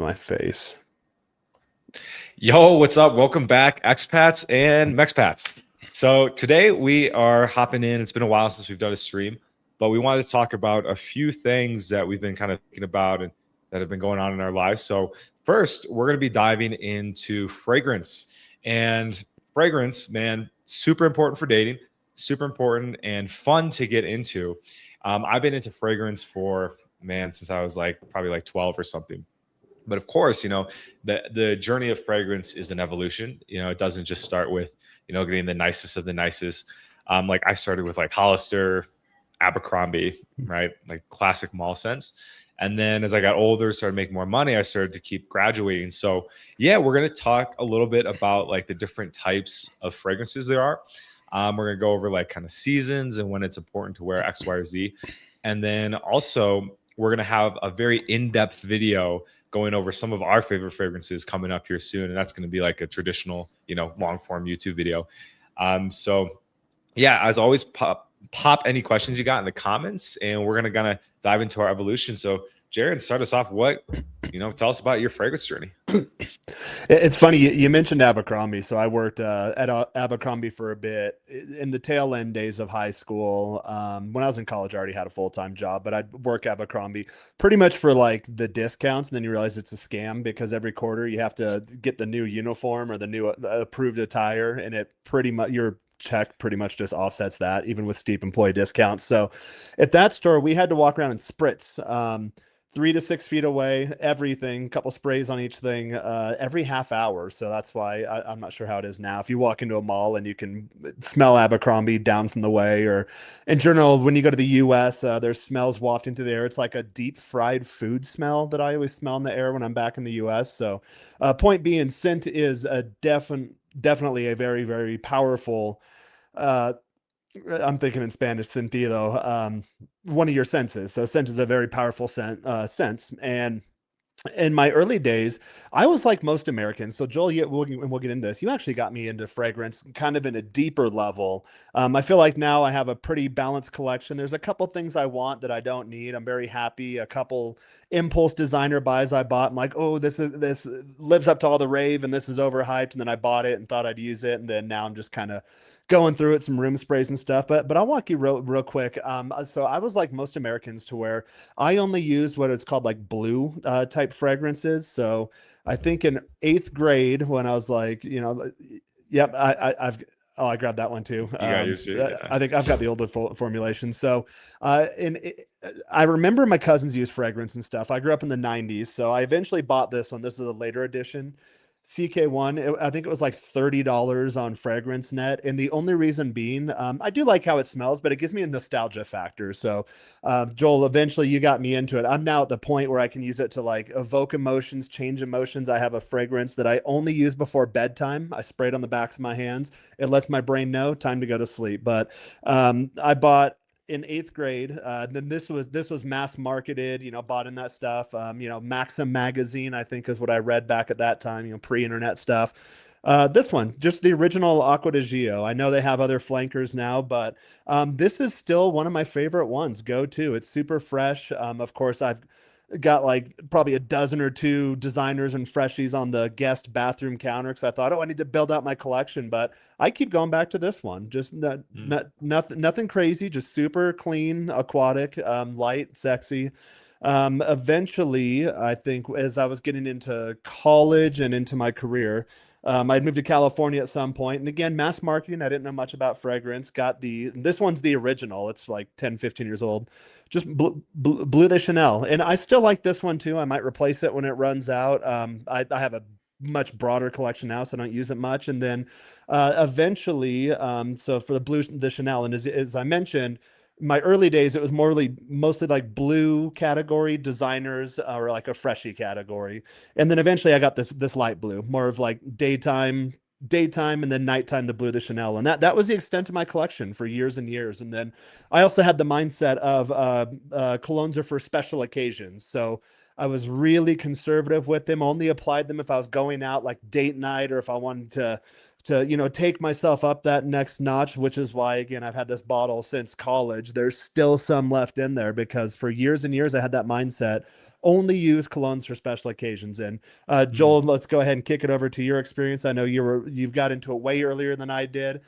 my face. Yo, what's up? Welcome back, expats and mexpats. So today we are hopping in. It's been a while since we've done a stream, but we wanted to talk about a few things that we've been kind of thinking about and that have been going on in our lives. So first, we're going to be diving into fragrance. And fragrance, man, super important for dating, super important and fun to get into. I've been into fragrance for, man, since I was like probably like 12 or something. But of course, the journey of fragrance is an evolution. It doesn't just start with getting the nicest of the nicest. Like I started with like Hollister, Abercrombie, right, like classic mall scents. And then as I got older, started making more money, I started to keep graduating. So yeah, we're going to talk a little bit about like the different types of fragrances there are. We're going to go over like kind of seasons and when it's important to wear X, Y, or Z. And then also we're going to have a very in-depth video going over some of our favorite fragrances coming up here soon. And that's going to be like a traditional, long form YouTube video. So yeah, as always, pop any questions you got in the comments and we're going to kind of dive into our evolution. So Jared, start us off. Tell us about your fragrance journey. It's funny you mentioned Abercrombie. So I worked at Abercrombie for a bit in the tail end days of high school. When I was in college, I already had a full-time job, but I'd work Abercrombie pretty much for like the discounts. And then you realize it's a scam because every quarter you have to get the new uniform or the new approved attire, and it pretty much your check pretty much just offsets that, even with steep employee discounts. So at that store, we had to walk around and spritz. 3 to 6 feet away, everything, couple sprays on each thing, every half hour. So that's why I'm not sure how it is now. If you walk into a mall and you can smell Abercrombie down from the way, or in general, when you go to the US, there's smells wafting through the air. It's like a deep fried food smell that I always smell in the air when I'm back in the US. So point being, scent is a definitely a very, very powerful, uh, I'm thinking in Spanish, sentido, one of your senses. So scent is a very powerful sense. And in my early days, I was like most Americans. So Joel, we'll get into this. You actually got me into fragrance kind of in a deeper level. I feel like now I have a pretty balanced collection. There's a couple things I want that I don't need. I'm very happy. A couple impulse designer buys I bought. I'm like, oh, this lives up to all the rave and this is overhyped. And then I bought it and thought I'd use it. And then now I'm just kind of going through it, some room sprays and stuff. But I'll walk you real quick. So I was like most Americans to where I only used what it's called like blue type fragrances. So I think in 8th grade when I was like, yep, I grabbed that one too. You got yours too? Yeah. I think I've got the older formulation. So, I remember my cousins use fragrance and stuff. I grew up in the 90s. So I eventually bought this one. This is a later edition. CK1, I think it was like $30 on Fragrance Net. And the only reason being, I do like how it smells, but it gives me a nostalgia factor. So, Joel, eventually you got me into it. I'm now at the point where I can use it to like evoke emotions, change emotions. I have a fragrance that I only use before bedtime. I spray it on the backs of my hands. It lets my brain know time to go to sleep. But I bought in 8th grade. Then this was mass marketed, bought in that stuff. Maxim magazine, I think is what I read back at that time, pre-internet stuff. This one, just the original Acqua di Gio. I know they have other flankers now, but this is still one of my favorite ones. Go to. It's super fresh. Of course, I've got like probably a dozen or two designers and freshies on the guest bathroom counter because I thought, oh, I need to build out my collection. But I keep going back to this one. Just nothing crazy, just super clean, aquatic, light, sexy. Eventually, I think as I was getting into college and into my career, I'd moved to California at some point. And again, mass marketing, I didn't know much about fragrance. This one's the original. It's like 10, 15 years old. Just Bleu de Chanel. And I still like this one too. I might replace it when it runs out. I have a much broader collection now, so I don't use it much. And then eventually, so for the Bleu de Chanel, and as I mentioned, my early days, it was mostly like blue category designers or like a freshie category. And then eventually I got this light blue, more of like daytime, and then nighttime, the Bleu de Chanel. And that was the extent of my collection for years and years. And then I also had the mindset of colognes are for special occasions. So I was really conservative with them, only applied them if I was going out like date night or if I wanted to take myself up that next notch, which is why, again, I've had this bottle since college. There's still some left in there because for years and years I had that mindset. only use colognes for special occasions. And Mm. Joel, let's go ahead and kick it over to your experience. I know you've got into it way earlier than I did.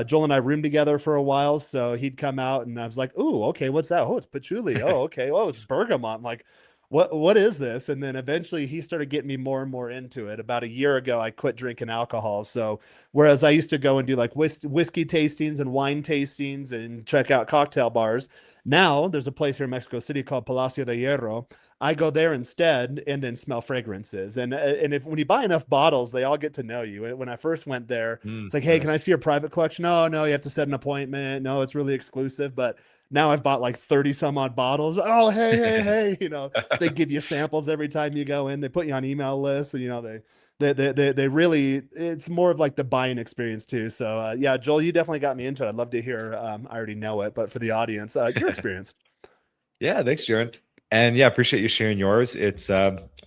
Joel and I roomed together for a while, so he'd come out and I was like, "Ooh, okay, what's that? Oh, it's patchouli. Oh, okay. Oh, it's bergamot." I'm like, what is this? And then eventually he started getting me more and more into it. About a year ago, I quit drinking alcohol. So whereas I used to go and do like whiskey tastings and wine tastings and check out cocktail bars, now there's a place here in Mexico City called Palacio de Hierro. I go there instead and then smell fragrances. And if when you buy enough bottles, they all get to know you. When I first went there, it's like, hey, can I Nice. see your private collection? No, no, you have to set an appointment. No, it's really exclusive. But now I've bought like 30 some odd bottles. Oh, hey, hey, hey. They give you samples every time you go in. They put you on email lists. And, they really, it's more of like the buying experience too. So yeah, Joel, you definitely got me into it. I'd love to hear, I already know it, but for the audience, your experience. Yeah, thanks, Jaron. And yeah, appreciate you sharing yours. It's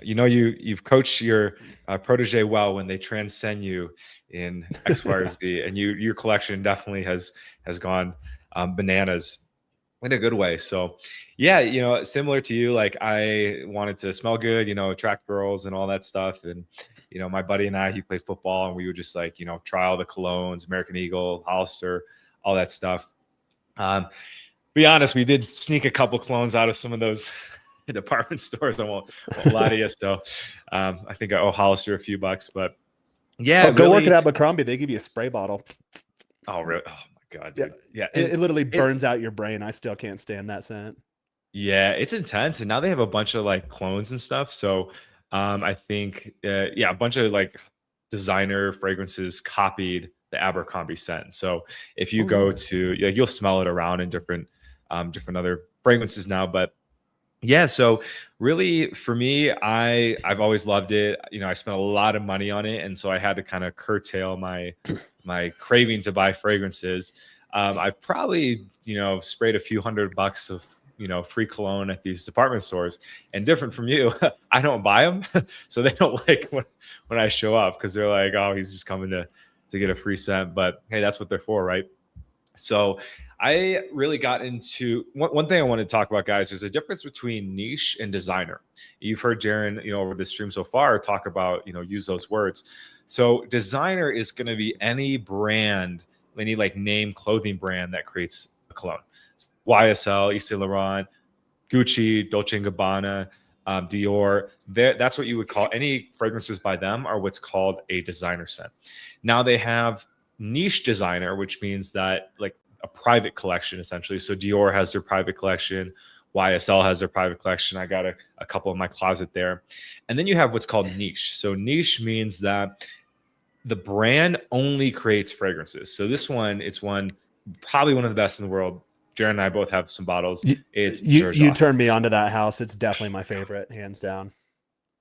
you've coached your protege well when they transcend you in X, Y, or Z, and your collection definitely has gone bananas in a good way. So yeah, similar to you, like I wanted to smell good, attract girls and all that stuff. And my buddy and I, he played football, and we would just like try all the colognes, American Eagle, Hollister, all that stuff. Be honest, we did sneak a couple clones out of some of those department stores. I won't lie to you. So I think I owe Hollister a few bucks, but yeah, Oh, go work at really. Abercrombie. They give you a spray bottle. Oh, really? Oh my God, Yeah. dude. Yeah. It And literally it, burns out your brain. I still can't stand that scent. yeah, it's intense. And now they have a bunch of like clones and stuff. So I think, yeah, a bunch of like designer fragrances copied the Abercrombie scent. So if you Oh, go really? to, yeah, you'll smell it around in different other fragrances now. But yeah, so really for me, I've always loved it. I spent a lot of money on it, and so I had to kind of curtail my craving to buy fragrances. I probably sprayed a few $100 of free cologne at these department stores, and different from you, I don't buy them, so they don't like when I show up because they're like, oh, he's just coming to get a free scent. But hey, that's what they're for, right? So I really got into one thing I want to talk about, guys. There's a difference between niche and designer. You've heard Jaron, over the stream so far, talk about, use those words. So designer is going to be any brand, any like name clothing brand that creates a cologne. YSL, Yves Saint Laurent, Gucci, Dolce & Gabbana, Dior. That's what you would call any fragrances by them are what's called a designer scent. Now they have niche designer, which means that like a private collection essentially. So Dior has their private collection, YSL has their private collection. I got a couple in my closet there. And then you have what's called niche. So niche means that the brand only creates fragrances. So this one, it's probably one of the best in the world. Jaron and I both have some bottles. You, It's you Xerjoff. turned me onto that house. It's definitely my favorite, hands down.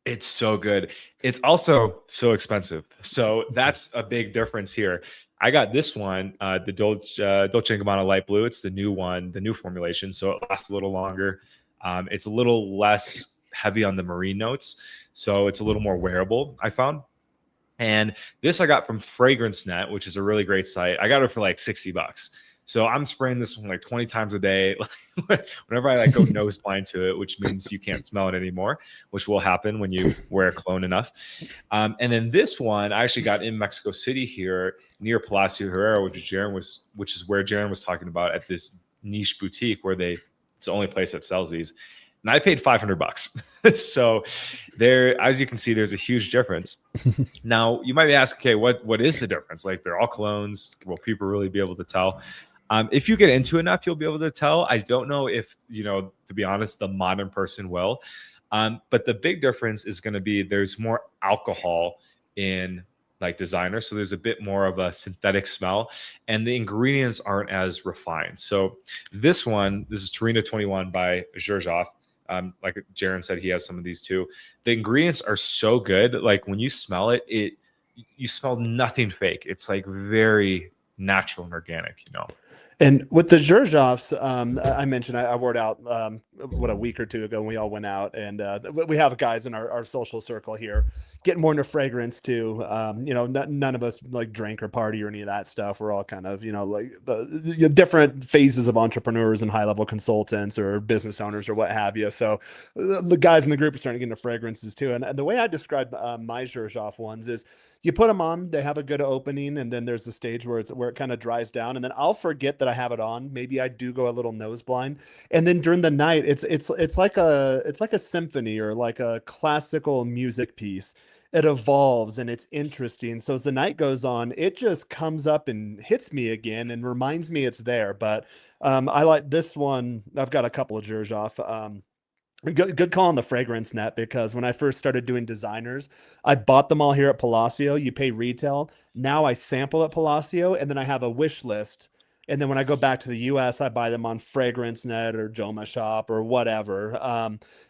It's so good. It's also so expensive. So that's a big difference here. I got this one, the Dolce & Gabbana Light Blue. It's the new one, the new formulation. So it lasts a little longer. It's a little less heavy on the marine notes. So it's a little more wearable, I found. And this I got from Fragrance Net, which is a really great site. I got it for like $60. So I'm spraying this one like 20 times a day. Whenever I like go nose blind to it, which means you can't smell it anymore, which will happen when you wear a cologne enough. And then this one I actually got in Mexico City here near Palacio Herrera, which is where Jaron was talking about at this niche boutique where it's the only place that sells these. And I paid $500. So there, as you can see, there's a huge difference. Now you might be asking, okay, what is the difference? Like they're all colognes. Will people really be able to tell? If you get into enough, you'll be able to tell. I don't know if, to be honest, the modern person will. But the big difference is going to be there's more alcohol in like designer. So there's a bit more of a synthetic smell and the ingredients aren't as refined. So this is Torino 21 by Xerjoff. Like Jaron said, he has some of these too. The ingredients are so good. Like when you smell it, you smell nothing fake. It's like very natural and organic. And with the Zherzhofs, I mentioned I wore it out what a week or two ago when we all went out, and we have guys in our social circle here getting more into fragrance too. None of us like drink or party or any of that stuff. We're all kind of like the different phases of entrepreneurs and high level consultants or business owners or what have you. So the guys in the group are starting to get into fragrances too. And the way I describe my Zherzhof ones is you put them on, they have a good opening, and then there's the stage where it kind of dries down, and then I'll forget that I have it on. Maybe I do go a little nose blind, and then during the night, it's like a symphony or like a classical music piece. It evolves and it's interesting. So as the night goes on, it just comes up and hits me again and reminds me it's there. But I like this one. I've got a couple of Jershoff. Good call on the fragrance net because when I first started doing designers, I bought them all here at Palacio. You pay retail. Now I sample at Palacio and then I have a wish list. And then when I go back to the US, I buy them on Fragrance Net or Joma Shop or whatever.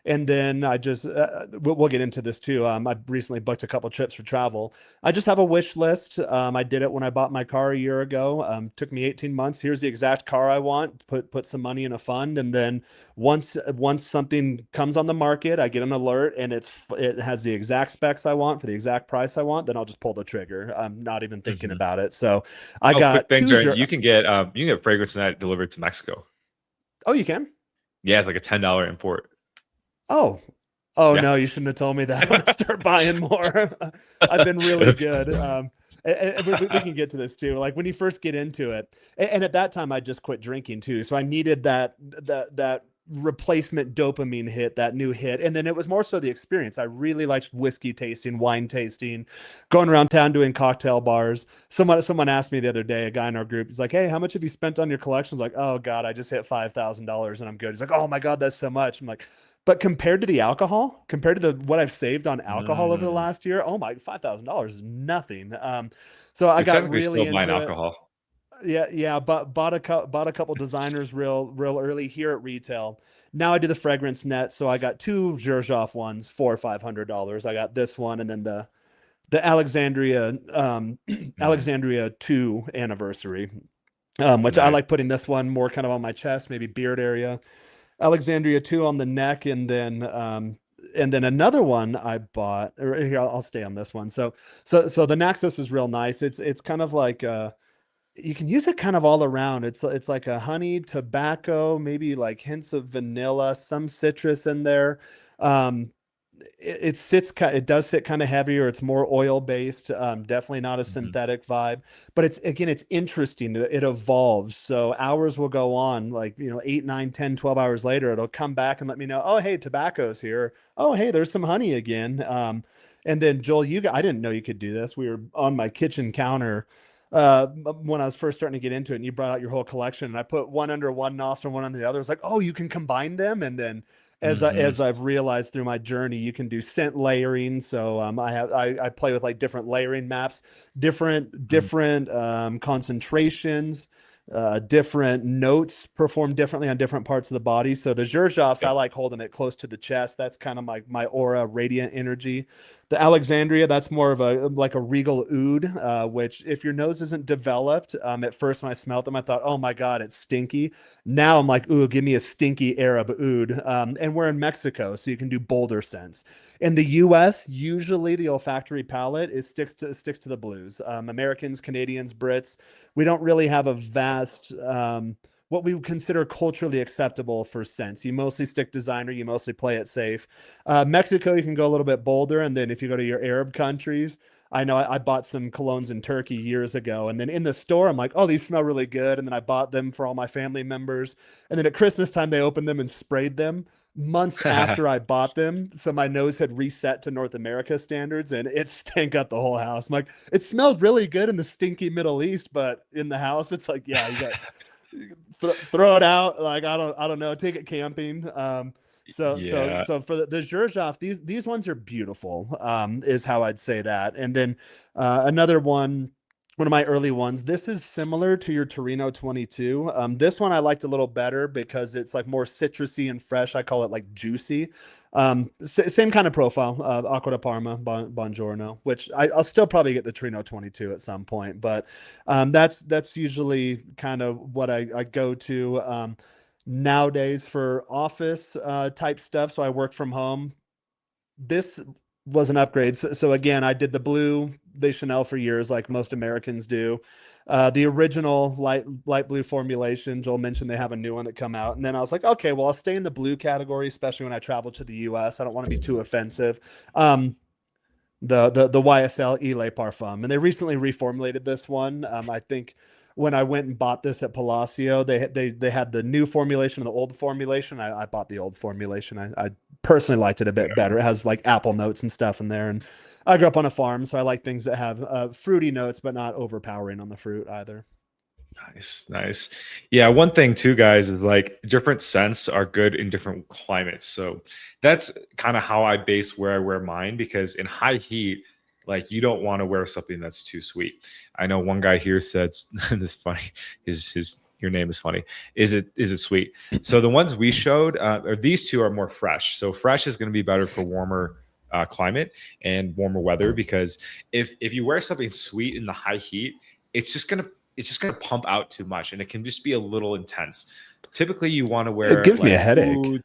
And then we'll get into this too. I recently booked a couple trips for travel. I just have a wish list. I did it when I bought my car a year ago. Took me 18 months. Here's the exact car I want. Put some money in a fund, and then once something comes on the market, I get an alert and it has the exact specs I want for the exact price I want, then I'll just pull the trigger. I'm not even thinking Mhm. about it. So I Oh, quick got thing, two Jared. zero. You can get fragrance net delivered to Mexico. Oh, you can? Yeah, it's like a $10 import. Oh. Oh Yeah. no, you shouldn't have told me that. I'm gonna start buying more. I've been really good. And we can get to this too. Like when you first get into it, and at that time I just quit drinking too, so I needed that replacement dopamine hit, that new hit, and then it was more so the experience. I really liked whiskey tasting, wine tasting, going around town doing cocktail bars. Someone asked me the other day, a guy in our group, he's like, "Hey, how much have you spent on your collections?" Like, "Oh God, I just hit $5,000 and I'm good." He's like, "Oh my God, that's so much." I'm like, but compared to the alcohol, compared to what I've saved on alcohol over the Mm. last year, oh my, $5,000 is nothing. So I You're got technically really still buying into it. alcohol. Yeah, yeah. But bought a couple designers real early here at retail. Now I do the fragrance net, so I got two Xerjoff ones for $500. I got this one and then the Alexandria Mhm. Alexandria 2 anniversary, which I Nice. like putting this one more kind of on my chest, maybe beard area. Alexandria 2 on the neck, and then another one I bought. Or here, I'll stay on this one. So the Naxos is real nice. It's kind of like you can use it kind of all around. It's like a honey, tobacco, maybe like hints of vanilla, some citrus in there. Um, it does sit kind of heavier. It's more oil based. Definitely not a Mhm. synthetic vibe, but it's interesting. It evolves. So hours will go on, like 8, 9, 10, 12 hours later, it'll come back and let me know, oh hey, tobacco's here. Oh hey, there's some honey again. And then Joel, I didn't know you could do this. We were on my kitchen counter when I was first starting to get into it, and you brought out your whole collection, and I put one under one nostril, one under the other. It's like, oh, you can combine them, and then Mhm. as I've realized through my journey, you can do scent layering. So I play with like different layering maps, Mhm. different concentrations, different notes perform differently on different parts of the body. So the Zherzhofs, I Yep. like holding it close to the chest. That's kind of my aura, radiant energy. The Alexandria, that's more of a like a regal oud, which if your nose isn't developed, at first when I smelled them, I thought, oh my God, it's stinky. Now I'm like, ooh, give me a stinky Arab oud. And we're in Mexico, so you can do bolder scents. In the US, usually the olfactory palate sticks to the blues. Americans, Canadians, Brits, we don't really have a vast what we would consider culturally acceptable for scents. You mostly stick designer, you mostly play it safe. Mexico, you can go a little bit bolder, and then if you go to your Arab countries, I know I bought some colognes in Turkey years ago, and then in the store, I'm like, oh, these smell really good, and then I bought them for all my family members, and then at Christmas time, they opened them and sprayed them months after I bought them, so my nose had reset to North America standards, and it stank up the whole house. I'm like, it smelled really good in the stinky Middle East, but in the house, it's like, yeah, you got throw it out. Like I don't know. Take it camping. Yeah. So for the Zherzhoff, these ones are beautiful. Is how I'd say that. And then another one. one of my early ones. This is similar to your Torino 22. This one I liked a little better because it's like more citrusy and fresh. I call it like juicy. Same kind of profile, Acqua di Parma, Buongiorno, which I'll still probably get the Torino 22 at some point, but that's usually kind of what I go to nowadays for office type stuff. So I work from home. This was an upgrade. So again, I did the blue de Chanel for years, like most Americans do. The original light blue formulation. Joel mentioned they have a new one that come out, and then I was like, okay, well, I'll stay in the blue category, especially when I travel to the U.S. I don't want to be too offensive. Um, the YSL Ile Parfum, and they recently reformulated this one. I think when I went and bought this at Palacio, they had the new formulation and the old formulation. I bought the old formulation. I personally liked it a bit better. It has like apple notes and stuff in there, and I grew up on a farm, so I like things that have fruity notes, but not overpowering on the fruit either. Nice, nice. Yeah, one thing too, guys, is like different scents are good in different climates. So that's kind of how I base where I wear mine because in high heat, like you don't want to wear something that's too sweet. I know one guy here said this is funny. His your name is funny. Is it sweet? So the ones we showed, or these two are more fresh. So fresh is going to be better for warmer climate and warmer weather because if you wear something sweet in the high heat, it's just gonna it's just going to pump out too much and it can just be a little intense. Typically, you want to It wear gives me a like headache. oud,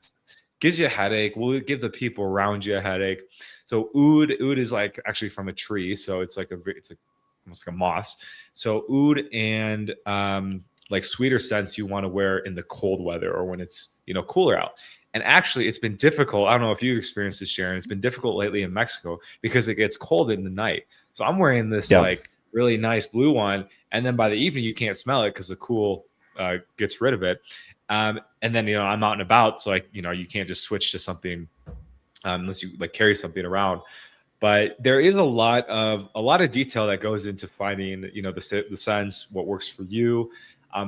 gives you a headache, will give the people around you a headache. So oud is like actually from a tree, so it's like almost like a moss. So oud and like sweeter scents you want to wear in the cold weather or when it's cooler out. And actually, it's been difficult. I don't know if you experienced this, Sharon. It's been difficult lately in Mexico because it gets cold in the night. So I'm wearing this Yeah. like really nice blue one, and then by the evening you can't smell it because the cool gets rid of it. And then I'm out and about, so like you can't just switch to something unless you like carry something around. But there is a lot of detail that goes into finding the sense what works for you.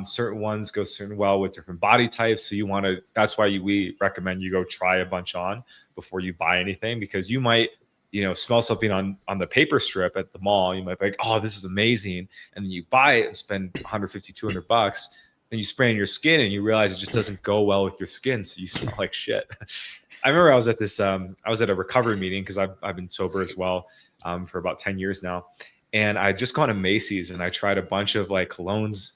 Certain ones go certain well with different body types, so you want to. That's why we recommend you go try a bunch on before you buy anything because you might smell something on the paper strip at the mall. You might be like, oh, this is amazing, and then you buy it and spend 150 $200. Then you spray in your skin and you realize it just doesn't go well with your skin, so you smell like shit. I remember I was at a recovery meeting because I've been sober as well for about 10 years now. And I just gone to Macy's and I tried a bunch of like colognes,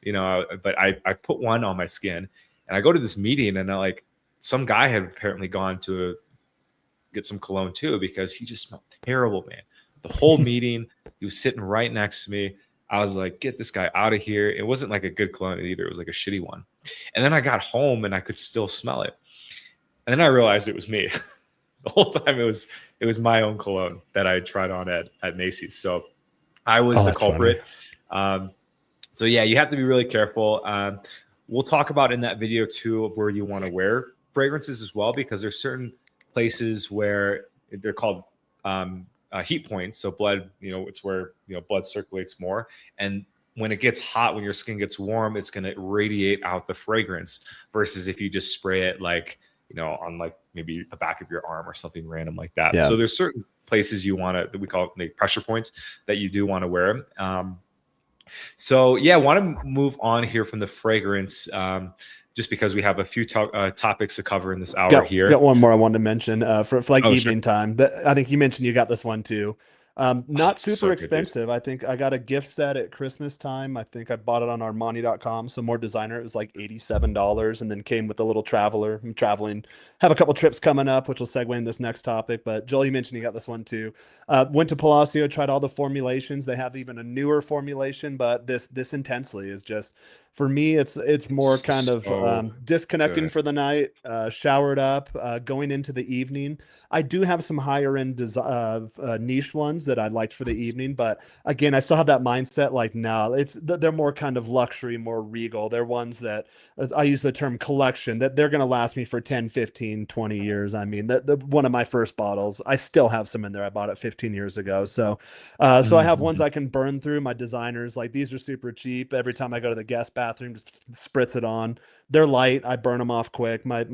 but I put one on my skin and I go to this meeting and some guy had apparently gone to get some cologne too because he just smelled terrible, man. The whole meeting, he was sitting right next to me. I was like, get this guy out of here. It wasn't like a good cologne either. It was like a shitty one. And then I got home and I could still smell it. And then I realized it was me. The whole time it was my own cologne that I tried on at Macy's. So I was Oh, the that's funny. culprit. Um, so yeah, you have to be really careful. We'll talk about in that video too of where you want to wear fragrances as well, because there's certain places where they're called heat points. So blood, it's where blood circulates more, and when it gets hot, when your skin gets warm, it's going to radiate out the fragrance. Versus if you just spray it like on like maybe the back of your arm or something random like that. Yeah. So there's certain places you want to that we call like pressure points that you do want to wear. So yeah, I want to move on here from the fragrance, just because we have a few topics to cover in this hour Got here. one more I wanted to mention for like Oh, sure. evening time. I think you mentioned you got this one too. Oh, Not super so good, dude. expensive. I think I got a gift set at Christmas time. I think I bought it on Armani.com. So more designer. It was like $87 and then came with a little traveler. I'm traveling, have a couple trips coming up, which will segue in this next topic. But Joel, you mentioned you got this one too. Went to Palacio, tried all the formulations. They have even a newer formulation, but this intensely is just for me, it's more kind of So disconnecting good. for the night, showered up, going into the evening. I do have some higher end niche ones that I liked for the evening, but again, I still have that mindset. Like, no, they're more kind of luxury, more regal. They're ones that I use the term collection that they're going to last me for 10, 15, 20 years. I mean, the one of my first bottles, I still have some in there. I bought it 15 years ago. So I have ones Mhm. I can burn through. My designers, like these are super cheap. Every time I go to the guest bathroom, just spritz it on. They're light. I burn them off quick. My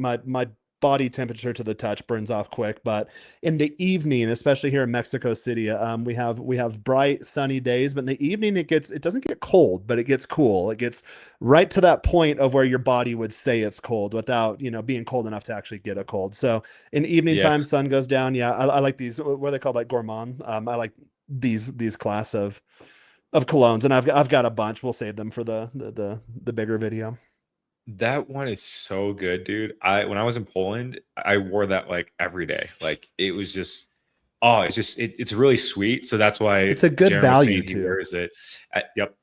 body temperature to the touch, burns off quick. But in the evening, especially here in Mexico City, we have bright sunny days, but in the evening it doesn't get cold, but it gets cool. It gets right to that point of where your body would say it's cold without, being cold enough to actually get a cold. So in evening Yeah, time, sun goes down. Yeah, I like these. What are they called? Like gourmand. I like these class of colognes, and I've got a bunch. We'll save them for the bigger video. that one is so good, dude. When I was in Poland, I wore that like every day. Like it was just oh, it's really sweet. So that's why It's a good Jaron was value saying he too. wears it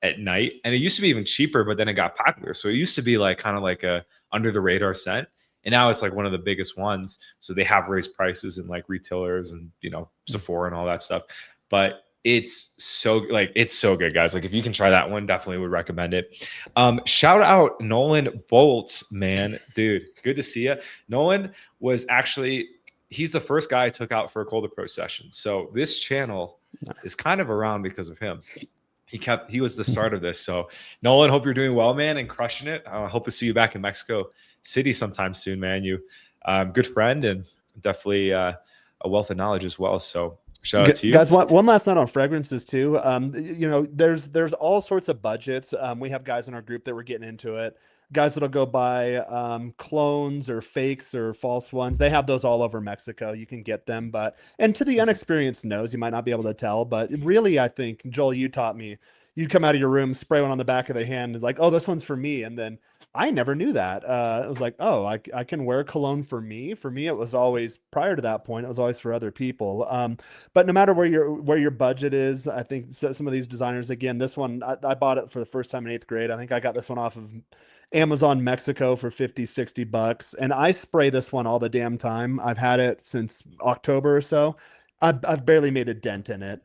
at night. And it used to be even cheaper, but then it got popular. So it used to be like kind of like a under the radar scent. And now it's like one of the biggest ones. So they have raised prices in like retailers and Sephora and all that stuff. But it's so good, guys. Like if you can try that one, definitely would recommend it. Shout out Nolan Bolts, man, dude. Good to see you. Nolan was actually he's the first guy I took out for a cold approach session. So this channel is kind of around because of him. He was the start of this. So Nolan, hope you're doing well, man, and crushing it. I hope to see you back in Mexico City sometime soon, man. You good friend and definitely a wealth of knowledge as well. So shout out to you. Guys, one last note on fragrances too. There's all sorts of budgets. We have guys in our group that were getting into it. Guys that'll go buy clones or fakes or false ones. They have those all over Mexico. You can get them, and to the unexperienced nose, you might not be able to tell. But really, I think Joel, you taught me. You'd come out of your room, spray one on the back of the hand, and it's like, oh, this one's for me, and then I never knew that. It was like, oh, I can wear cologne for me. For me, it was always prior to that point. It was always for other people. But no matter where your budget is, I think some of these designers, again, this one I bought it for the first time in 8th grade. I think I got this one off of Amazon Mexico for 50-60 bucks, and I spray this one all the damn time. I've had it since October or so. I've barely made a dent in it.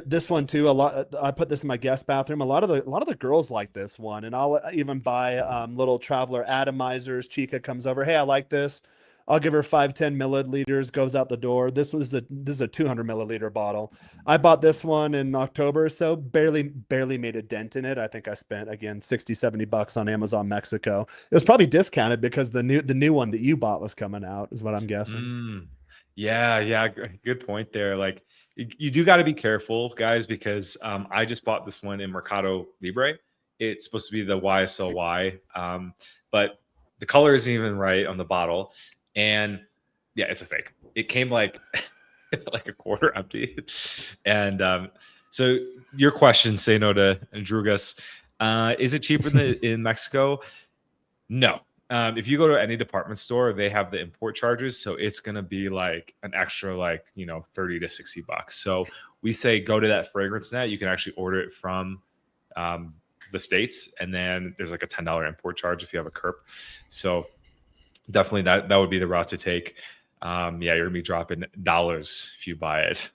This one too. A lot. I put this in my guest bathroom. A lot of the girls like this one, and I'll even buy little traveler atomizers. Chica comes over. Hey, I like this. I'll give her 5-10 milliliters. Goes out the door. This is a 200 milliliter bottle. I bought this one in October or so. Barely made a dent in it. I think I spent again 60-70 bucks on Amazon Mexico. It was probably discounted because the new one that you bought was coming out. Is what I'm guessing. Mm. Yeah, yeah, good point there. Like you do got to be careful, guys, because I just bought this one in Mercado Libre. It's supposed to be the YSLY, but the color isn't even right on the bottle, and yeah, it's a fake. It came like like a quarter empty, and so your question, say no to Drugas. Is it cheaper in Mexico? No. If you go to any department store, they have the import charges, so it's gonna be like an extra, like 30 to 60 bucks. So we say go to that fragrance net. You can actually order it from the states, and then there's like a $10 import charge if you have a CURP. So definitely that would be the route to take. Yeah, you're gonna be dropping dollars if you buy it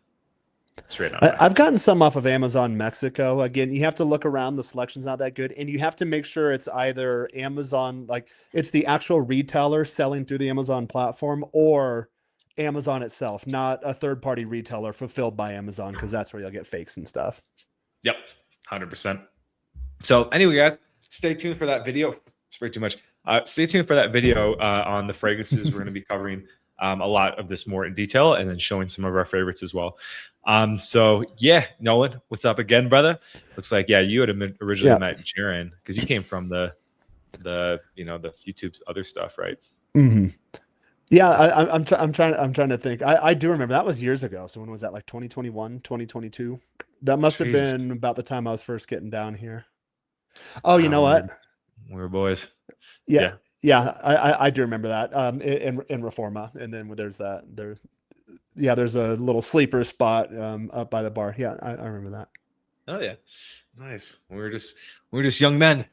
straight on I've Mexico. gotten some off of Amazon Mexico. Again, you have to look around. The selection's not that good, and you have to make sure it's either Amazon, like it's the actual retailer selling through the Amazon platform, or Amazon itself, not a third-party retailer fulfilled by Amazon, because that's where you'll get fakes and stuff. Yep, 100%. So anyway, guys, stay tuned for that video. Spray too much. Stay tuned for that video on the fragrances. We're going to be covering a lot of this more in detail, and then showing some of our favorites as well. So yeah, Nolan, what's up again, brother? Looks like you had originally Yeah. met Jaron because you came from the YouTube's other stuff, right? hmm Yeah, I'm trying to think. I do remember that was years ago. So when was that? Like 2021, 2022? That must have Jesus, been about the time I was first getting down here. Oh, you know when what? we were boys. Yeah, Yeah. yeah, I do remember that. In Reforma, and then there's a little sleeper spot up by the bar. Yeah, I remember that. Oh yeah. Nice. We were just young men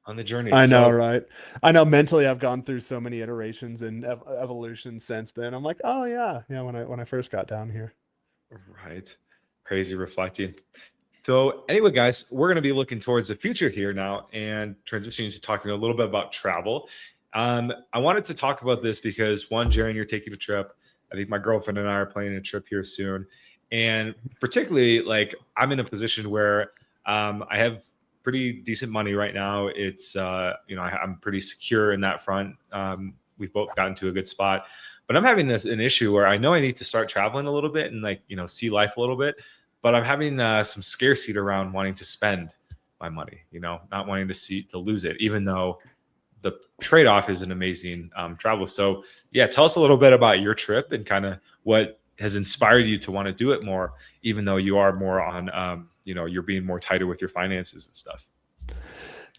on the journey. I know, So right? I know mentally I've gone through so many iterations and evolution since then. I'm like, oh yeah, yeah. When I first got down here. right. Crazy reflecting. So anyway, guys, we're going to be looking towards the future here now and transitioning to talking a little bit about travel. I wanted to talk about this because one, Jaron, you're taking a trip. I think my girlfriend and I are planning a trip here soon. And particularly, like, I'm in a position where I have pretty decent money right now. It's, I'm pretty secure in that front. we've both gotten to a good spot. But I'm having an issue where I know I need to start traveling a little bit and like, see life a little bit, but I'm having some scarcity around wanting to spend my money, not wanting to lose it, even though the trade-off is an amazing travel. So yeah, tell us a little bit about your trip and kind of what has inspired you to want to do it more, even though you are more on, you're being more tighter with your finances and stuff.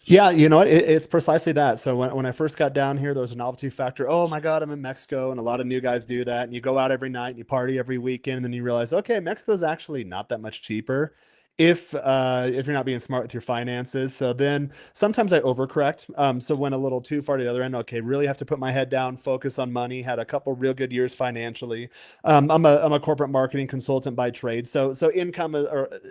Yeah, you know what? It's precisely that. So when I first got down here, there was a novelty factor. Oh my God, I'm in Mexico, and a lot of new guys do that. And you go out every night and you party every weekend, and then you realize, okay, Mexico is actually not that much cheaper if you're not being smart with your finances. So then sometimes I overcorrect. So went a little too far to the other end. Okay, really have to put my head down, focus on money. Had a couple real good years financially. I'm a corporate marketing consultant by trade, so income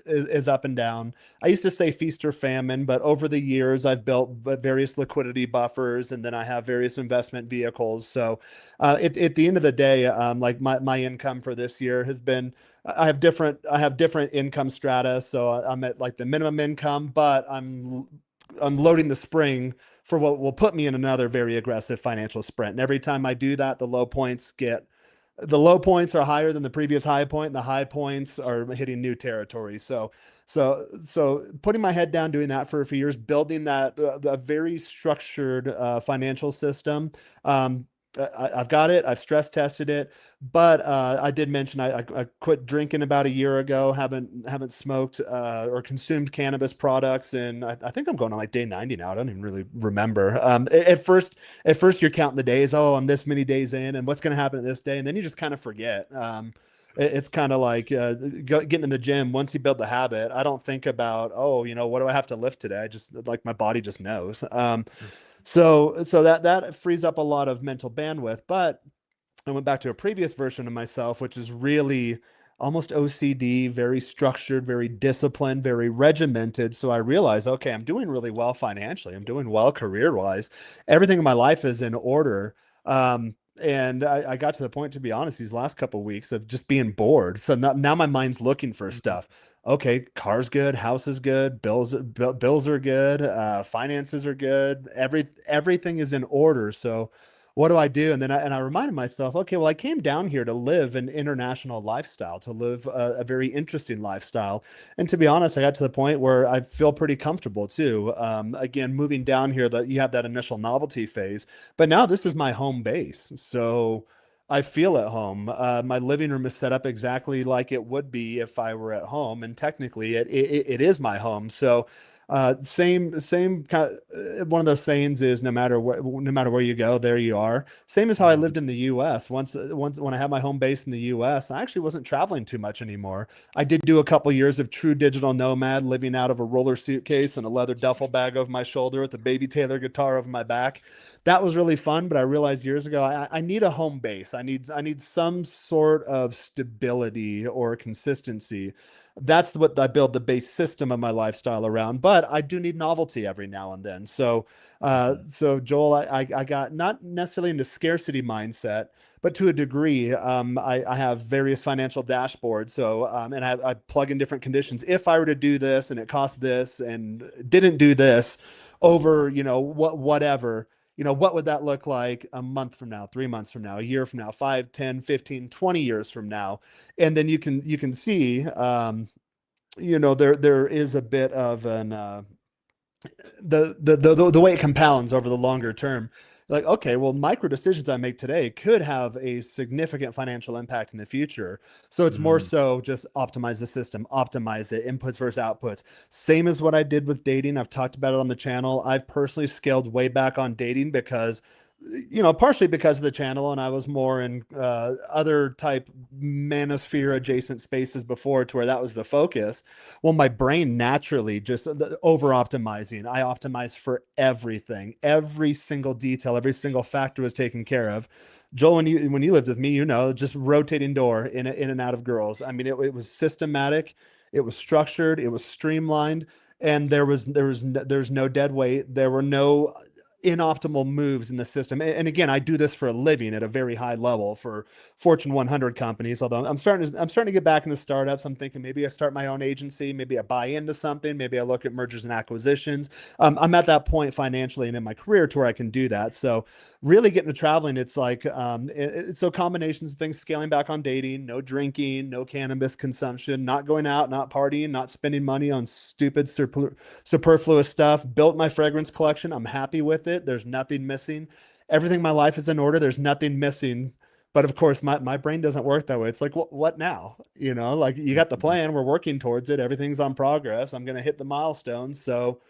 is up and down. I used to say feast or famine, but over the years, I've built various liquidity buffers, and then I have various investment vehicles. So, at the end of the day, like my income for this year has been, I have different income strata. So I'm at like the minimum income, but I'm loading the spring for what will put me in another very aggressive financial sprint. And every time I do that, the low points are higher than the previous high point, and the high points are hitting new territory. So putting my head down, doing that for a few years, building that a very structured financial system. I've got it. I've stress tested it, but I did mention I quit drinking about a year ago. Haven't smoked or consumed cannabis products, and I think I'm going on like day 90 now. I don't even really remember. At first you're counting the days. Oh, I'm this many days in, and what's going to happen at this day, and then you just kind of forget. It's kind of like getting in the gym. Once you build the habit, I don't think about, oh, what do I have to lift today? I just like my body just knows. So that frees up a lot of mental bandwidth. But I went back to a previous version of myself, which is really almost OCD, very structured, very disciplined, very regimented. So I realized, okay, I'm doing really well financially. I'm doing well career-wise. Everything in my life is in order. And I got to the point, to be honest, these last couple of weeks of just being bored. So now my mind's looking for Mhm. stuff. Okay, car's good, house is good, bills are good, finances are good. Everything is in order. So what do I do? And then I reminded myself, okay, well, I came down here to live an international lifestyle, to live a very interesting lifestyle. And to be honest, I got to the point where I feel pretty comfortable too. Again, moving down here, that you have that initial novelty phase, but now this is my home base. So I feel at home. My living room is set up exactly like it would be if I were at home, and technically, it is my home. So, same kind. One of those sayings is no matter where you go, there you are. Same as how I Mhm. lived in the U.S. Once when I had my home base in the U.S., I actually wasn't traveling too much anymore. I did do a couple years of true digital nomad, living out of a roller suitcase and a leather duffel bag over my shoulder with a baby Taylor guitar over my back. That was really fun, but I realized years ago I need a home base. I need some sort of stability or consistency. That's what I build the base system of my lifestyle around. But I do need novelty every now and then. Mhm. So Joel, I got not necessarily into scarcity mindset, but to a degree, I have various financial dashboards. And I plug in different conditions. If I were to do this and it cost this and didn't do this over, whatever, what would that look like a month from now, 3 months from now, a year from now, 5, 10, 15, 20 years from now? And then you can see, there is a bit of an the way it compounds over the longer term. Like, okay, well, micro decisions I make today could have a significant financial impact in the future. So it's more Mhm. so just optimize the system, optimize it, inputs versus outputs. Same as what I did with dating. I've talked about it on the channel. I've personally scaled way back on dating because, partially because of the channel, and I was more in other type manosphere adjacent spaces before, to where that was the focus. Well, my brain naturally just over optimizing. I optimize for everything, every single detail, every single factor was taken care of. Joel, when you lived with me, just rotating door in and out of girls. I mean, it was systematic, it was structured, it was streamlined, and there's no dead weight. There were no inoptimal moves in the system. And again, I do this for a living at a very high level for Fortune 100 companies. Although I'm starting to get back into startups. I'm thinking maybe I start my own agency, maybe I buy into something, maybe I look at mergers and acquisitions. I'm at that point financially and in my career to where I can do that. So really getting to traveling, it's like it's so combinations of things: scaling back on dating, no drinking, no cannabis consumption, not going out, not partying, not spending money on stupid superfluous stuff. Built my fragrance collection. I'm happy with it. There's nothing missing. Everything in my life is in order. There's nothing missing. But of course, my brain doesn't work that way. It's like, what now? Like you got the plan. We're working towards it. Everything's on progress. I'm going to hit the milestones. So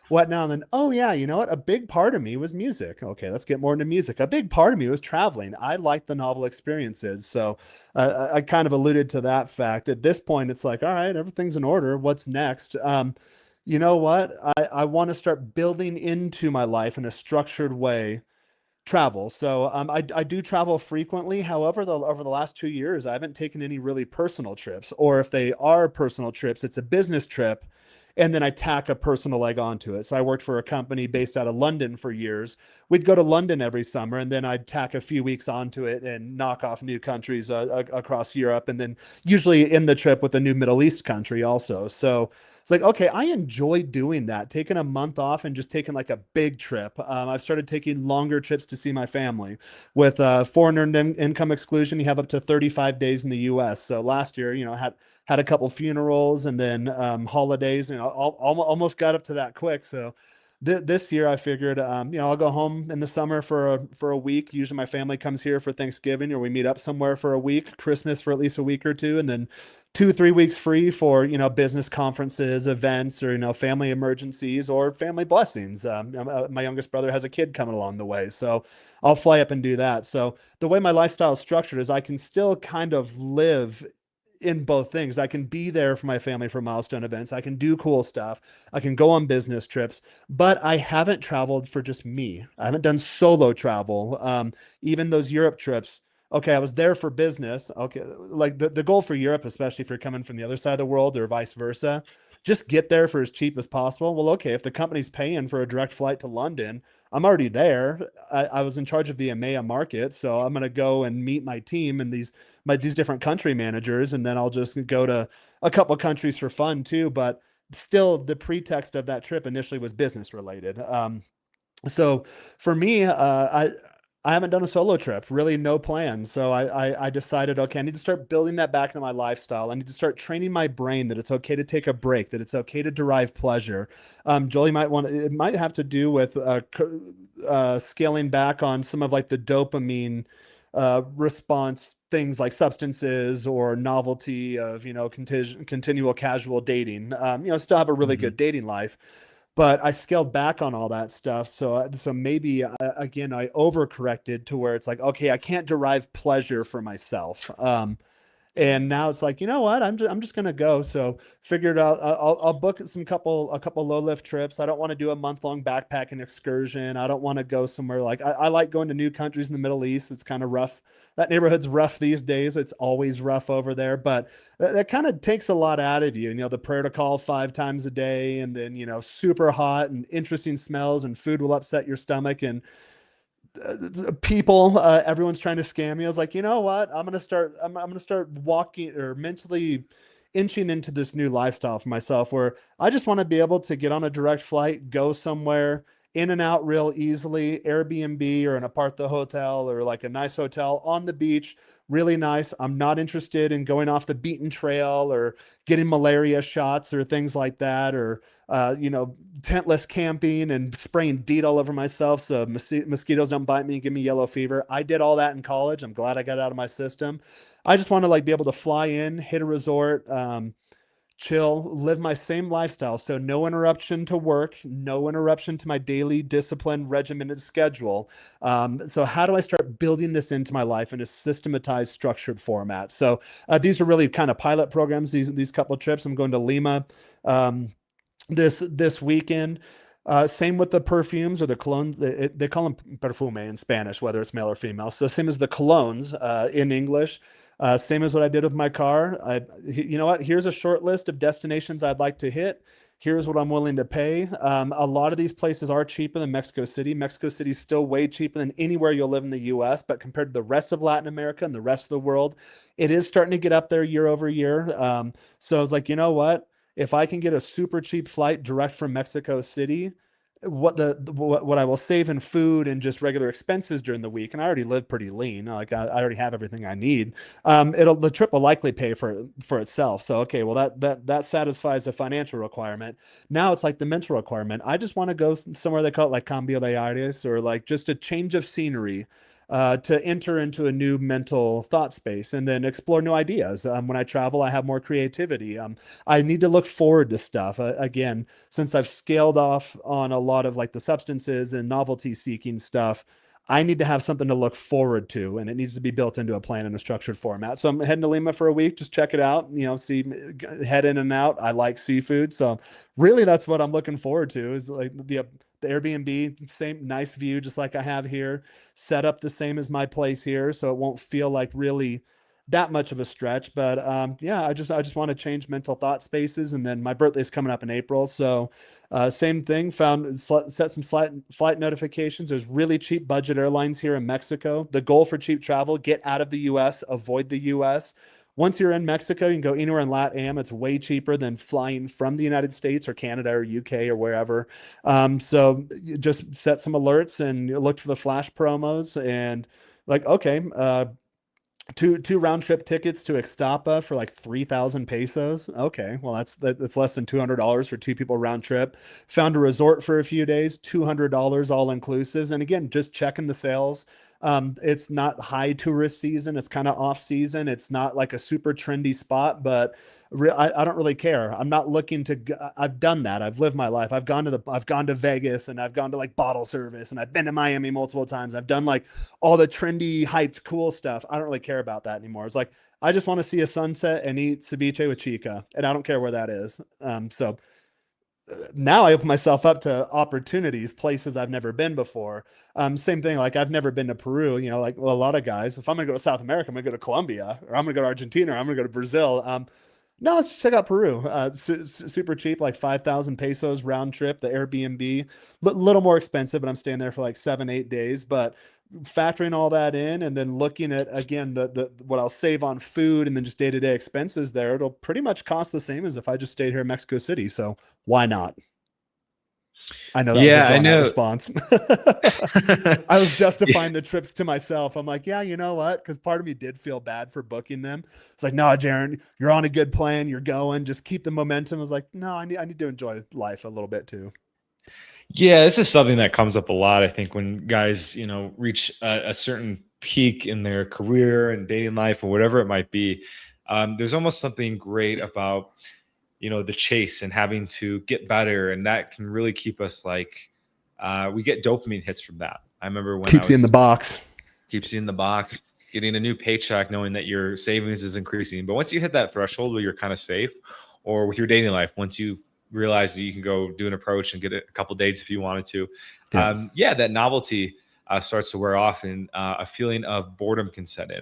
what now? And then, oh yeah, you know what? A big part of me was music. Okay, let's get more into music. A big part of me was traveling. I like the novel experiences. So I kind of alluded to that fact. At this point, it's like, all right, everything's in order. What's next? You know what? I want to start building into my life in a structured way travel. So I do travel frequently. However, over the last 2 years, I haven't taken any really personal trips. Or if they are personal trips, it's a business trip. And then I tack a personal leg onto it. So I worked for a company based out of London for years. We'd go to London every summer, and then I'd tack a few weeks onto it and knock off new countries across Europe, and then usually in the trip with a new Middle East country also. So it's like, okay, I enjoy doing that, taking a month off and just taking like a big trip. I've started taking longer trips to see my family. With foreign earned income exclusion, you have up to 35 days in the US. So last year, had a couple funerals and then holidays, and almost got up to that quick. So this year I figured, I'll go home in the summer for a week. Usually my family comes here for Thanksgiving, or we meet up somewhere for a week, Christmas for at least a week or two, and then 2, 3 weeks free for, business conferences, events, or, family emergencies or family blessings. My youngest brother has a kid coming along the way. So I'll fly up and do that. So the way my lifestyle is structured is I can still kind of live in both things. I can be there for my family for milestone events. I can do cool stuff. I can go on business trips, but I haven't traveled for just me. I haven't done solo travel. Even those Europe trips. Okay, I was there for business. Okay, like the goal for Europe, especially if you're coming from the other side of the world or vice versa, just get there for as cheap as possible. Well, okay, if the company's paying for a direct flight to London, I'm already there. I was in charge of the EMEA market, so I'm going to go and meet my team and these different country managers, and then I'll just go to a couple countries for fun too. But still, the pretext of that trip initially was business related. So for me, I haven't done a solo trip, really no plans. So I decided, okay, I need to start building that back into my lifestyle. I need to start training my brain that it's okay to take a break, that it's okay to derive pleasure. Jolie it might have to do with scaling back on some of like the dopamine response things like substances or novelty of, continual casual dating. Still have a really Mhm. good dating life, but I scaled back on all that stuff. So maybe again, I overcorrected to where it's like, okay, I can't derive pleasure for myself. And now it's like, you know what? I'm just gonna go. So figured out I'll book a couple low lift trips. I don't want to do a month-long backpacking excursion. I don't want to go somewhere like I like going to new countries in the Middle East. It's kind of rough. That neighborhood's rough these days. It's always rough over there, but that kind of takes a lot out of you. The prayer to call 5 times a day, and then super hot and interesting smells, and food will upset your stomach, and people everyone's trying to scam me. I was like, you know what, I'm gonna start walking or mentally inching into this new lifestyle for myself, where I just want to be able to get on a direct flight, go somewhere, in and out real easily, Airbnb or an apartment hotel or like a nice hotel on the beach, really nice. I'm not interested in going off the beaten trail or getting malaria shots or things like that, or tentless camping and spraying DEET all over myself so mosquitoes don't bite me and give me yellow fever. I did all that in college. I'm glad I got it out of my system. I just want to like be able to fly in, hit a resort, chill, live my same lifestyle. So no interruption to work, no interruption to my daily discipline, regimented schedule. So how do I start building this into my life in a systematized, structured format? So these are really kind of pilot programs. These couple of trips. I'm going to Lima. Um, this weekend. Same with the perfumes or the colognes. They call them perfume in Spanish, whether it's male or female. So same as the colognes in English. Same as what I did with my car. You know what? Here's a short list of destinations I'd like to hit. Here's what I'm willing to pay. A lot of these places are cheaper than Mexico City. Mexico City is still way cheaper than anywhere you'll live in the US, but compared to the rest of Latin America and the rest of the world, it is starting to get up there year over year. So I was like, you know what? If I can get a super cheap flight direct from Mexico City, what I will save in food and just regular expenses during the week, and I already live pretty lean, like I already have everything I need. The trip will likely pay for itself. So okay, well that satisfies the financial requirement. Now it's like the mental requirement. I just want to go somewhere they call it like cambio de aires, or like just a change of scenery. To enter into a new mental thought space and then explore new ideas. When I travel, I have more creativity. I need to look forward to stuff. Again, since I've scaled off on a lot of like the substances and novelty seeking stuff, I need to have something to look forward to, and it needs to be built into a plan in a structured format. So I'm heading to Lima for a week. Just check it out. See, head in and out. I like seafood, so really that's what I'm looking forward to. Is like the Airbnb, same nice view, just like I have here, set up the same as my place here, so it won't feel like really that much of a stretch. But yeah, I just want to change mental thought spaces, and then my birthday's coming up in April, so same thing. Set some flight notifications. There's really cheap budget airlines here in Mexico. The goal for cheap travel: get out of the U.S., avoid the U.S. Once you're in Mexico, you can go anywhere in LATAM. It's way cheaper than flying from the United States or Canada or UK or wherever. So you just set some alerts and you look for the flash promos and like, okay, two round trip tickets to Ixtapa for like 3,000 pesos. Okay, well that's less than $200 for two people round trip. Found a resort for a few days, $200 all inclusives. And again, just checking the sales. It's not high tourist season. It's kind of off season. It's not like a super trendy spot, but I don't really care. I'm not looking to. I've done that. I've lived my life. I've gone to Vegas and I've gone to like bottle service and I've been to Miami multiple times. I've done like all the trendy, hyped, cool stuff. I don't really care about that anymore. It's like I just want to see a sunset and eat ceviche with chica, and I don't care where that is. So now I open myself up to opportunities, places I've never been before. Same thing, like I've never been to Peru, like a lot of guys. If I'm gonna go to South America, I'm gonna go to Colombia, or I'm gonna go to Argentina, or I'm gonna go to Brazil. No, let's just check out Peru. Super cheap, like 5,000 pesos round trip. The Airbnb, but a little more expensive, but I'm staying there for like 7, 8 days. But factoring all that in and then looking at again the what I'll save on food and then just day-to-day expenses there, it'll pretty much cost the same as if I just stayed here in Mexico City. So why not? I know that was a Yeah, I drawn out know. response. I was Yeah. justifying the trips to myself. I'm like, yeah, you know what? Because part of me did feel bad for booking them. It's like, no, Jaron, you're on a good plan. You're going. Just keep the momentum. I was like, no, I need to enjoy life a little bit too. Yeah, this is something that comes up a lot. I think when guys, reach a certain peak in their career and dating life or whatever it might be, there's almost something great about, the chase and having to get better, and that can really keep us like, we get dopamine hits from that. I remember when I Keeps you in the was box. keeps you in the box, getting a new paycheck, knowing that your savings is increasing. But once you hit that threshold where you're kind of safe, or with your dating life, once you realize that you can go do an approach and get a couple dates if you wanted to, Yeah. yeah, that novelty starts to wear off, and a feeling of boredom can set in.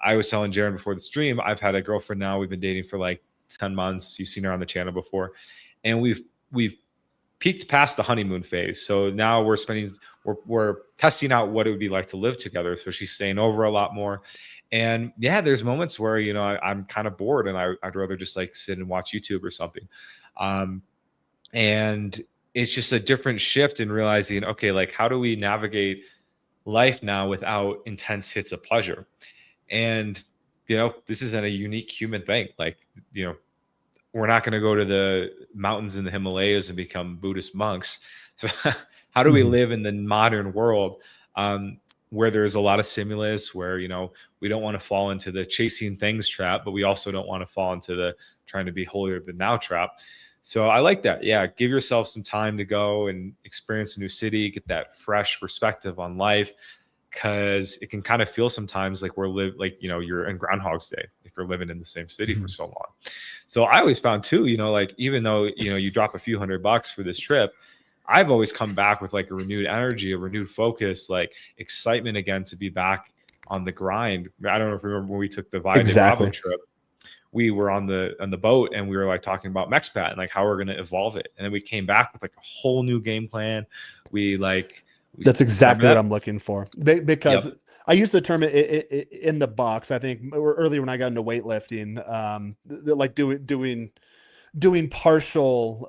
I was telling Jaron before the stream, I've had a girlfriend now. We've been dating for like 10 months. You've seen her on the channel before, and we've peaked past the honeymoon phase. So now we're testing out what it would be like to live together. So she's staying over a lot more. And yeah, there's moments where, I'm kind of bored and I'd rather just like sit and watch YouTube or something. Um, and it's just a different shift in realizing, okay, like how do we navigate life now without intense hits of pleasure? And, this isn't a unique human thing. Like, we're not going to go to the mountains in the Himalayas and become Buddhist monks. So how do we Mhm. live in the modern world, where there's a lot of stimulus, where, we don't want to fall into the chasing things trap, but we also don't want to fall into the trying to be holier than now trap. So I like that. Yeah. Give yourself some time to go and experience a new city, get that fresh perspective on life, because it can kind of feel sometimes like you're in Groundhog's Day if you're living in the same city for Mhm. so long. So I always found too, like even though you drop a few $100 for this trip, I've always come back with like a renewed energy, a renewed focus, like excitement again to be back on the grind. I don't know if you remember when we took the Valle de Bravo Exactly. trip. we were on the boat and we were like talking about MexPat and like how we're gonna evolve it. And then we came back with like a whole new game plan. We That's remember exactly what that? I'm looking for. Yep. Because I use the term in the box. I think earlier when I got into weightlifting, like doing partial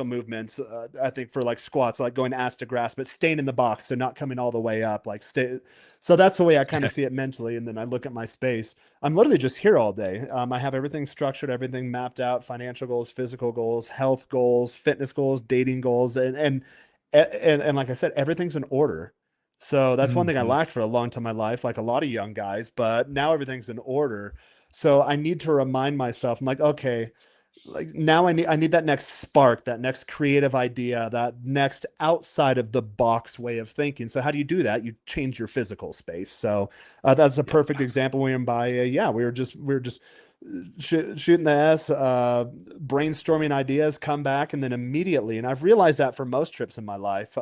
movements. I think for like squats, like going ass to grass, but staying in the box, so not coming all the way up, like stay. So that's the way I kind of see it mentally. And then I look at my space. I'm literally just here all day. I have everything structured, everything mapped out: financial goals, physical goals, health goals, fitness goals, dating goals, and like I said, everything's in order. So that's one thing I Mhm. lacked for a long time in my life, like a lot of young guys, but now everything's in order. So I need to remind myself, I'm like, okay, like now I need that next spark, that next creative idea, that next outside of the box way of thinking. So how do you do that? You change your physical space. So that's a Yeah. perfect example. We were by yeah, we were just shooting the s, brainstorming ideas, come back, and then immediately. And I've realized that for most trips in my life.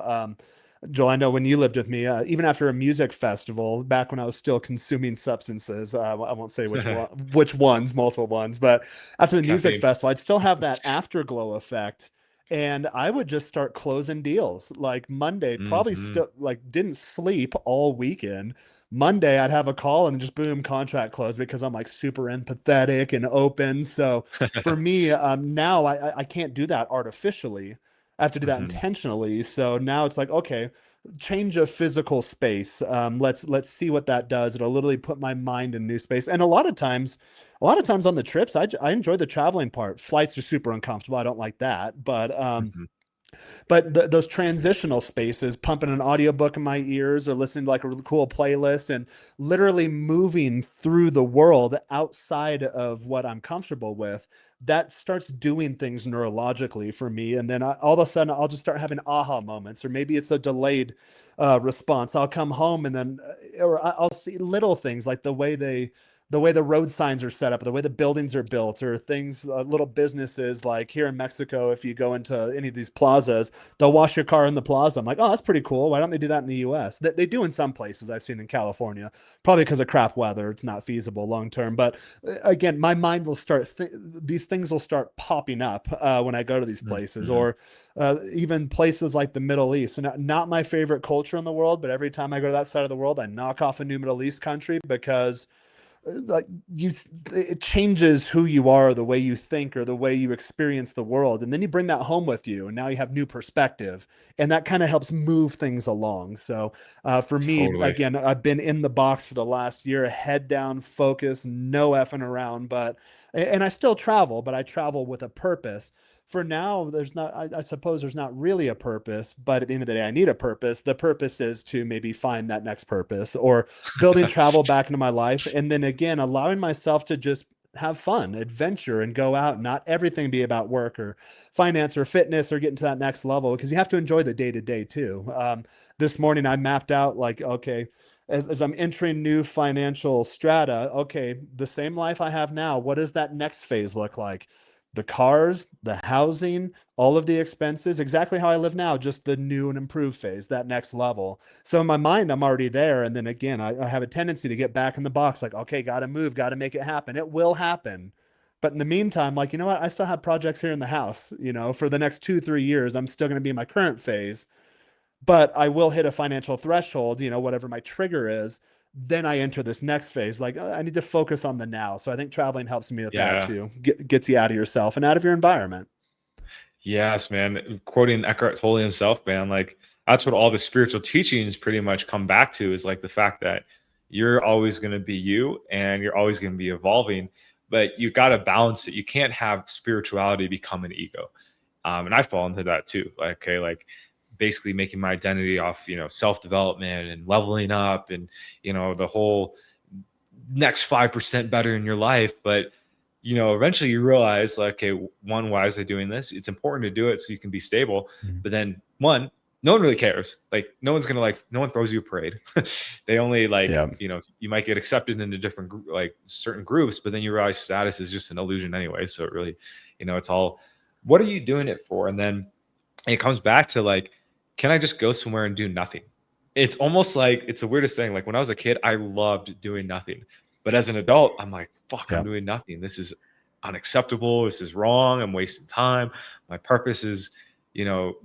Joel, I know when you lived with me, even after a music festival, back when I was still consuming substances, I won't say which ones, multiple ones, but after the music Caffeine. festival, I'd still have that afterglow effect. And I would just start closing deals. Like Monday, probably Hmm. still like didn't sleep all weekend. Monday, I'd have a call and just boom, contract close because I'm like super empathetic and open. So for me, now I can't do that artificially. I have to do that Hmm. intentionally. So now it's like, okay, change of physical space. Let's see what that does. It'll literally put my mind in new space. And a lot of times on the trips, I enjoy the traveling part. Flights are super uncomfortable. I don't like that. Hmm. But those transitional spaces, pumping an audiobook in my ears or listening to like a really cool playlist and literally moving through the world outside of what I'm comfortable with, that starts doing things neurologically for me. And then all of a sudden, I'll just start having aha moments, or maybe it's a delayed response. I'll come home and then, or I'll see little things like the way the road signs are set up, the way the buildings are built, or things, little businesses like here in Mexico, if you go into any of these plazas, they'll wash your car in the plaza. I'm like, oh, that's pretty cool. Why don't they do that in the US? They do in some places I've seen in California, probably because of crap weather. It's not feasible long term. But again, my mind will these things will start popping up when I go to these places, Hmm. or even places like the Middle East. So not my favorite culture in the world, but every time I go to that side of the world, I knock off a new Middle East country because like you it changes who you are, the way you think, or the way you experience the world, and then you bring that home with you, and now you have new perspective, and that kind of helps move things along. So for me, Totally. again, I've been in the box for the last year, head down, focus, no effing around. But and I still travel, but I travel with a purpose. For now, there's not, I suppose there's not really a purpose, but at the end of the day, I need a purpose. The purpose is to maybe find that next purpose, or building travel back into my life. And then again, allowing myself to just have fun, adventure, and go out, not everything be about work or finance or fitness or getting to that next level, because you have to enjoy the day to day too. This morning, I mapped out like, okay, as I'm entering new financial strata, okay, the same life I have now, what does that next phase look like? The cars, the housing, all of the expenses, exactly how I live now, just the new and improved phase, that next level. So in my mind, I'm already there. And then again, I have a tendency to get back in the box, like, okay, got to move, got to make it happen. It will happen. But in the meantime, like, you know what? I still have projects here in the house, for the next 2, 3 years. I'm still going to be in my current phase, but I will hit a financial threshold, whatever my trigger is. Then I enter this next phase. Like, I need to focus on the now. So I think traveling helps me with that Yeah. too. Gets you out of yourself and out of your environment. Yes, man. Quoting Eckhart Tolle himself, man, like that's what all the spiritual teachings pretty much come back to is like the fact that you're always going to be you and you're always going to be evolving, but you got to balance it. You can't have spirituality become an ego. And I fall into that too. Like, okay, like basically making my identity off, self development and leveling up and, the whole next 5% better in your life. But eventually you realize like, okay, one, why is I doing this? It's important to do it so you can be stable. Mhm. But then one, no one really cares. Like no one's gonna like, no one throws you a parade. They only like, Yeah. you might get accepted into different like certain groups, but then you realize status is just an illusion anyway. So it really, it's all, what are you doing it for? And then it comes back to like, can I just go somewhere and do nothing? It's almost like it's the weirdest thing. Like when I was a kid, I loved doing nothing. But as an adult, I'm like, fuck, I'm Yeah. doing nothing. This is unacceptable. This is wrong. I'm wasting time. My purpose is,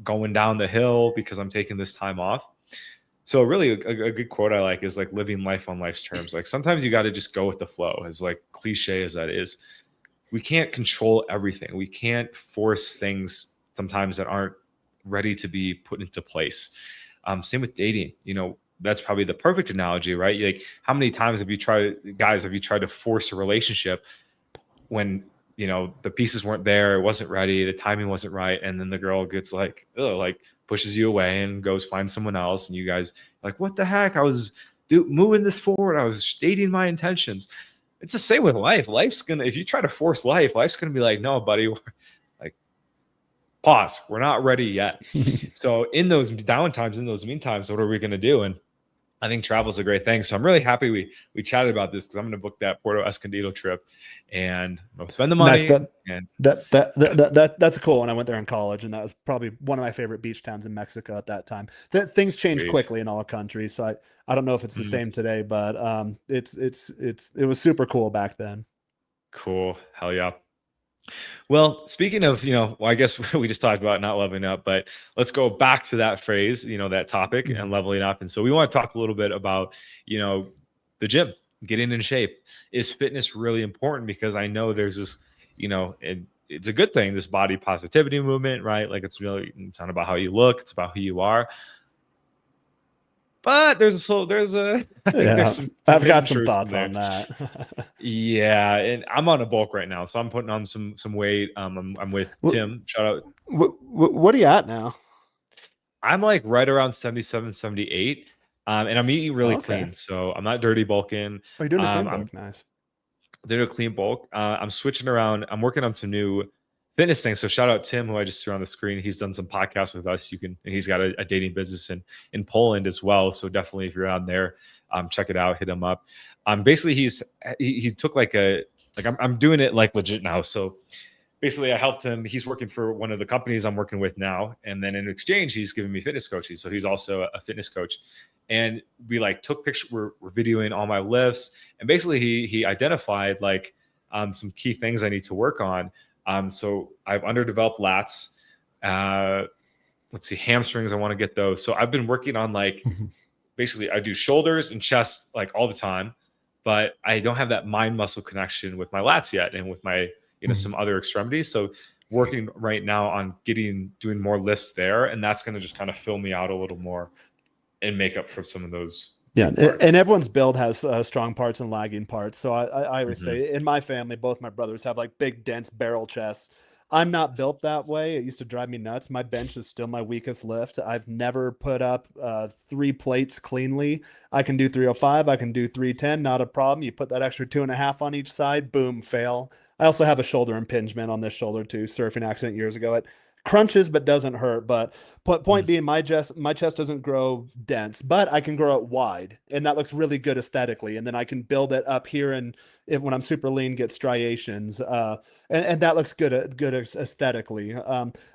going down the hill because I'm taking this time off. So really a good quote I like is like living life on life's terms. Like sometimes you got to just go with the flow, as like cliche as that is. We can't control everything. We can't force things sometimes that aren't ready to be put into place. Same with dating. That's probably the perfect analogy, right? Like, how many times have you tried, guys, have you tried to force a relationship when the pieces weren't there, it wasn't ready, the timing wasn't right, and then the girl gets like, oh, like pushes you away and goes find someone else, and you guys like, what the heck? I was moving this forward. I was stating my intentions. It's the same with life. Life's gonna, if you try to force life, life's gonna be like, no, buddy, like, pause. We're not ready yet. So in those downtimes, in those meantime, what are we gonna do? And I think travel is a great thing. So I'm really happy we chatted about this, because I'm going to book that Puerto Escondido trip and I'll spend the Nice. money. And That's a cool one. I went there in college, and that was probably one of my favorite beach towns in Mexico at that time. Things change sweet. quickly in all countries, so I don't know if it's the Mm, same today, but it was super cool back then. cool. Hell yeah. Well, speaking of, well, I guess we just talked about not leveling up, but let's go back to that phrase, that topic, and Mhm. leveling up. And so we want to talk a little bit about, the gym, getting in shape. Is fitness really important? Because I know there's this, it's a good thing, this body positivity movement, right? Like, it's not about how you look, it's about who you are. But I think there's Yeah, some I've hidden got some truths in thoughts there. on that. Yeah, and I'm on a bulk right now, so I'm putting on some weight. I'm with What, Tim. Shout out. what are you at now? I'm like right around 77, 78. And I'm eating really Okay. clean, so I'm not dirty bulking. Oh, you're doing a clean I'm bulk. Nice. doing a clean bulk. I'm switching around. I'm working on some new fitness things. So shout out Tim, who I just threw on the screen. He's done some podcasts with us. And he's got a dating business in Poland as well. So definitely, if you're out there, check it out. Hit him up. Basically, he took I'm doing it like legit now. So basically, I helped him. He's working for one of the companies I'm working with now, and then in exchange, he's giving me fitness coaching. So he's also a fitness coach, and we like took pictures. We're videoing all my lifts, and basically he identified like some key things I need to work on. So I have underdeveloped lats. Uh, let's see, hamstrings. I want to get those. So I've been working on like, basically I do shoulders and chest like all the time, but I don't have that mind muscle connection with my lats yet, and with my some other extremities. So working right now on doing more lifts there, and that's going to just kind of fill me out a little more and make up for some of those Yeah, weak parts. and everyone's build has strong parts and lagging parts. So I always Mm-hmm. say in my family, both my brothers have like big, dense barrel chests. I'm not built that way. It used to drive me nuts. My bench is still my weakest lift. I've never put up 3 plates cleanly. I can do 305. I can do 310. Not a problem. You put that extra 2.5 on each side, boom, fail. I also have a shoulder impingement on this shoulder too. Surfing accident years ago. It crunches but doesn't hurt. But point being, my chest doesn't grow dense, but I can grow it wide, and that looks really good aesthetically. And then I can build it up here, and if when I'm super lean, get striations, and that looks good aesthetically.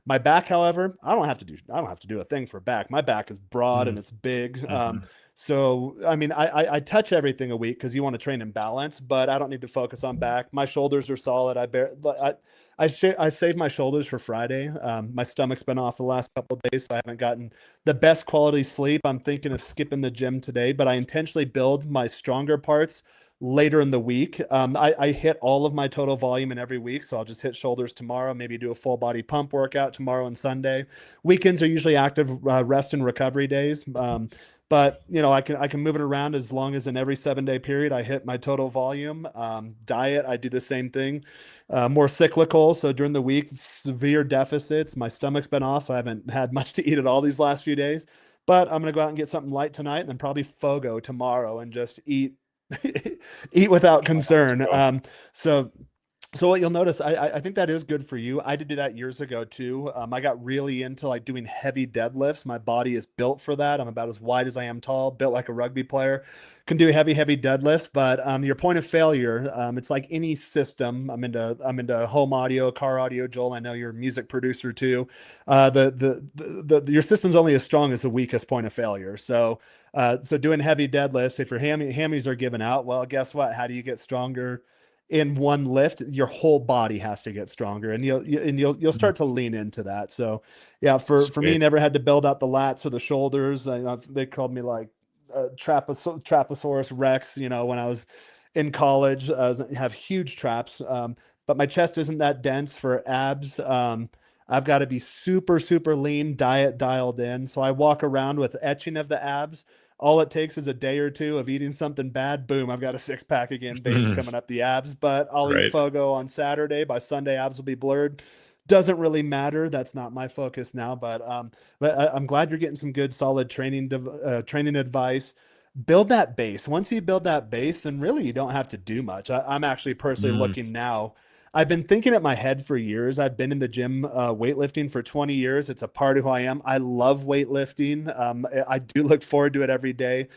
My back, however, I don't have to do a thing for back. My back is broad and it's big. Mm-hmm. So I mean, I touch everything a week because you want to train in balance, but I don't need to focus on back. My shoulders are solid. I saved my shoulders for Friday. My stomach's been off the last couple of days, so I haven't gotten the best quality sleep. I'm thinking of skipping the gym today, but I intentionally build my stronger parts later in the week. I hit all of my total volume in every week, so I'll just hit shoulders tomorrow, maybe do a full body pump workout tomorrow and Sunday. Weekends are usually active rest and recovery days. But I can move it around as long as in every 7-day period I hit my total volume. Diet, I do the same thing, more cyclical. So during the week, severe deficits. My stomach's been off, so I haven't had much to eat at all these last few days. But I'm gonna go out and get something light tonight, and then probably Fogo tomorrow, and just eat eat without Let's concern. go. So So what you'll notice, I think that is good for you. I did do that years ago too. I got really into like doing heavy deadlifts. My body is built for that. I'm about as wide as I am tall, built like a rugby player. Can do heavy deadlifts. But your point of failure, it's like any system. I'm into home audio, car audio. Joel, I know you're a music producer too. Your system's only as strong as the weakest point of failure. So doing heavy deadlifts, if your hammies are giving out, well, guess what? How do you get stronger? In one lift, your whole body has to get stronger, and you'll Mhm. start to lean into that. So, yeah, for me, Sweet. never had to build out the lats or the shoulders. They called me like Traposaurus Rex. When I was in college, have huge traps, but my chest isn't that dense for abs. I've got to be super lean, diet dialed in. So I walk around with etching of the abs. All it takes is a day or two of eating something bad. Boom, I've got a six pack again, veins Mhm. coming up the abs. But I'll eat Right. Fogo on Saturday. By Sunday, abs will be blurred. Doesn't really matter. That's not my focus now. But I'm glad you're getting some good, solid training advice. Build that base. Once you build that base, then really you don't have to do much. I'm actually personally Mm. looking now. I've been thinking at my head for years. I've been in the gym weightlifting for 20 years. It's a part of who I am. I love weightlifting. I do look forward to it every day.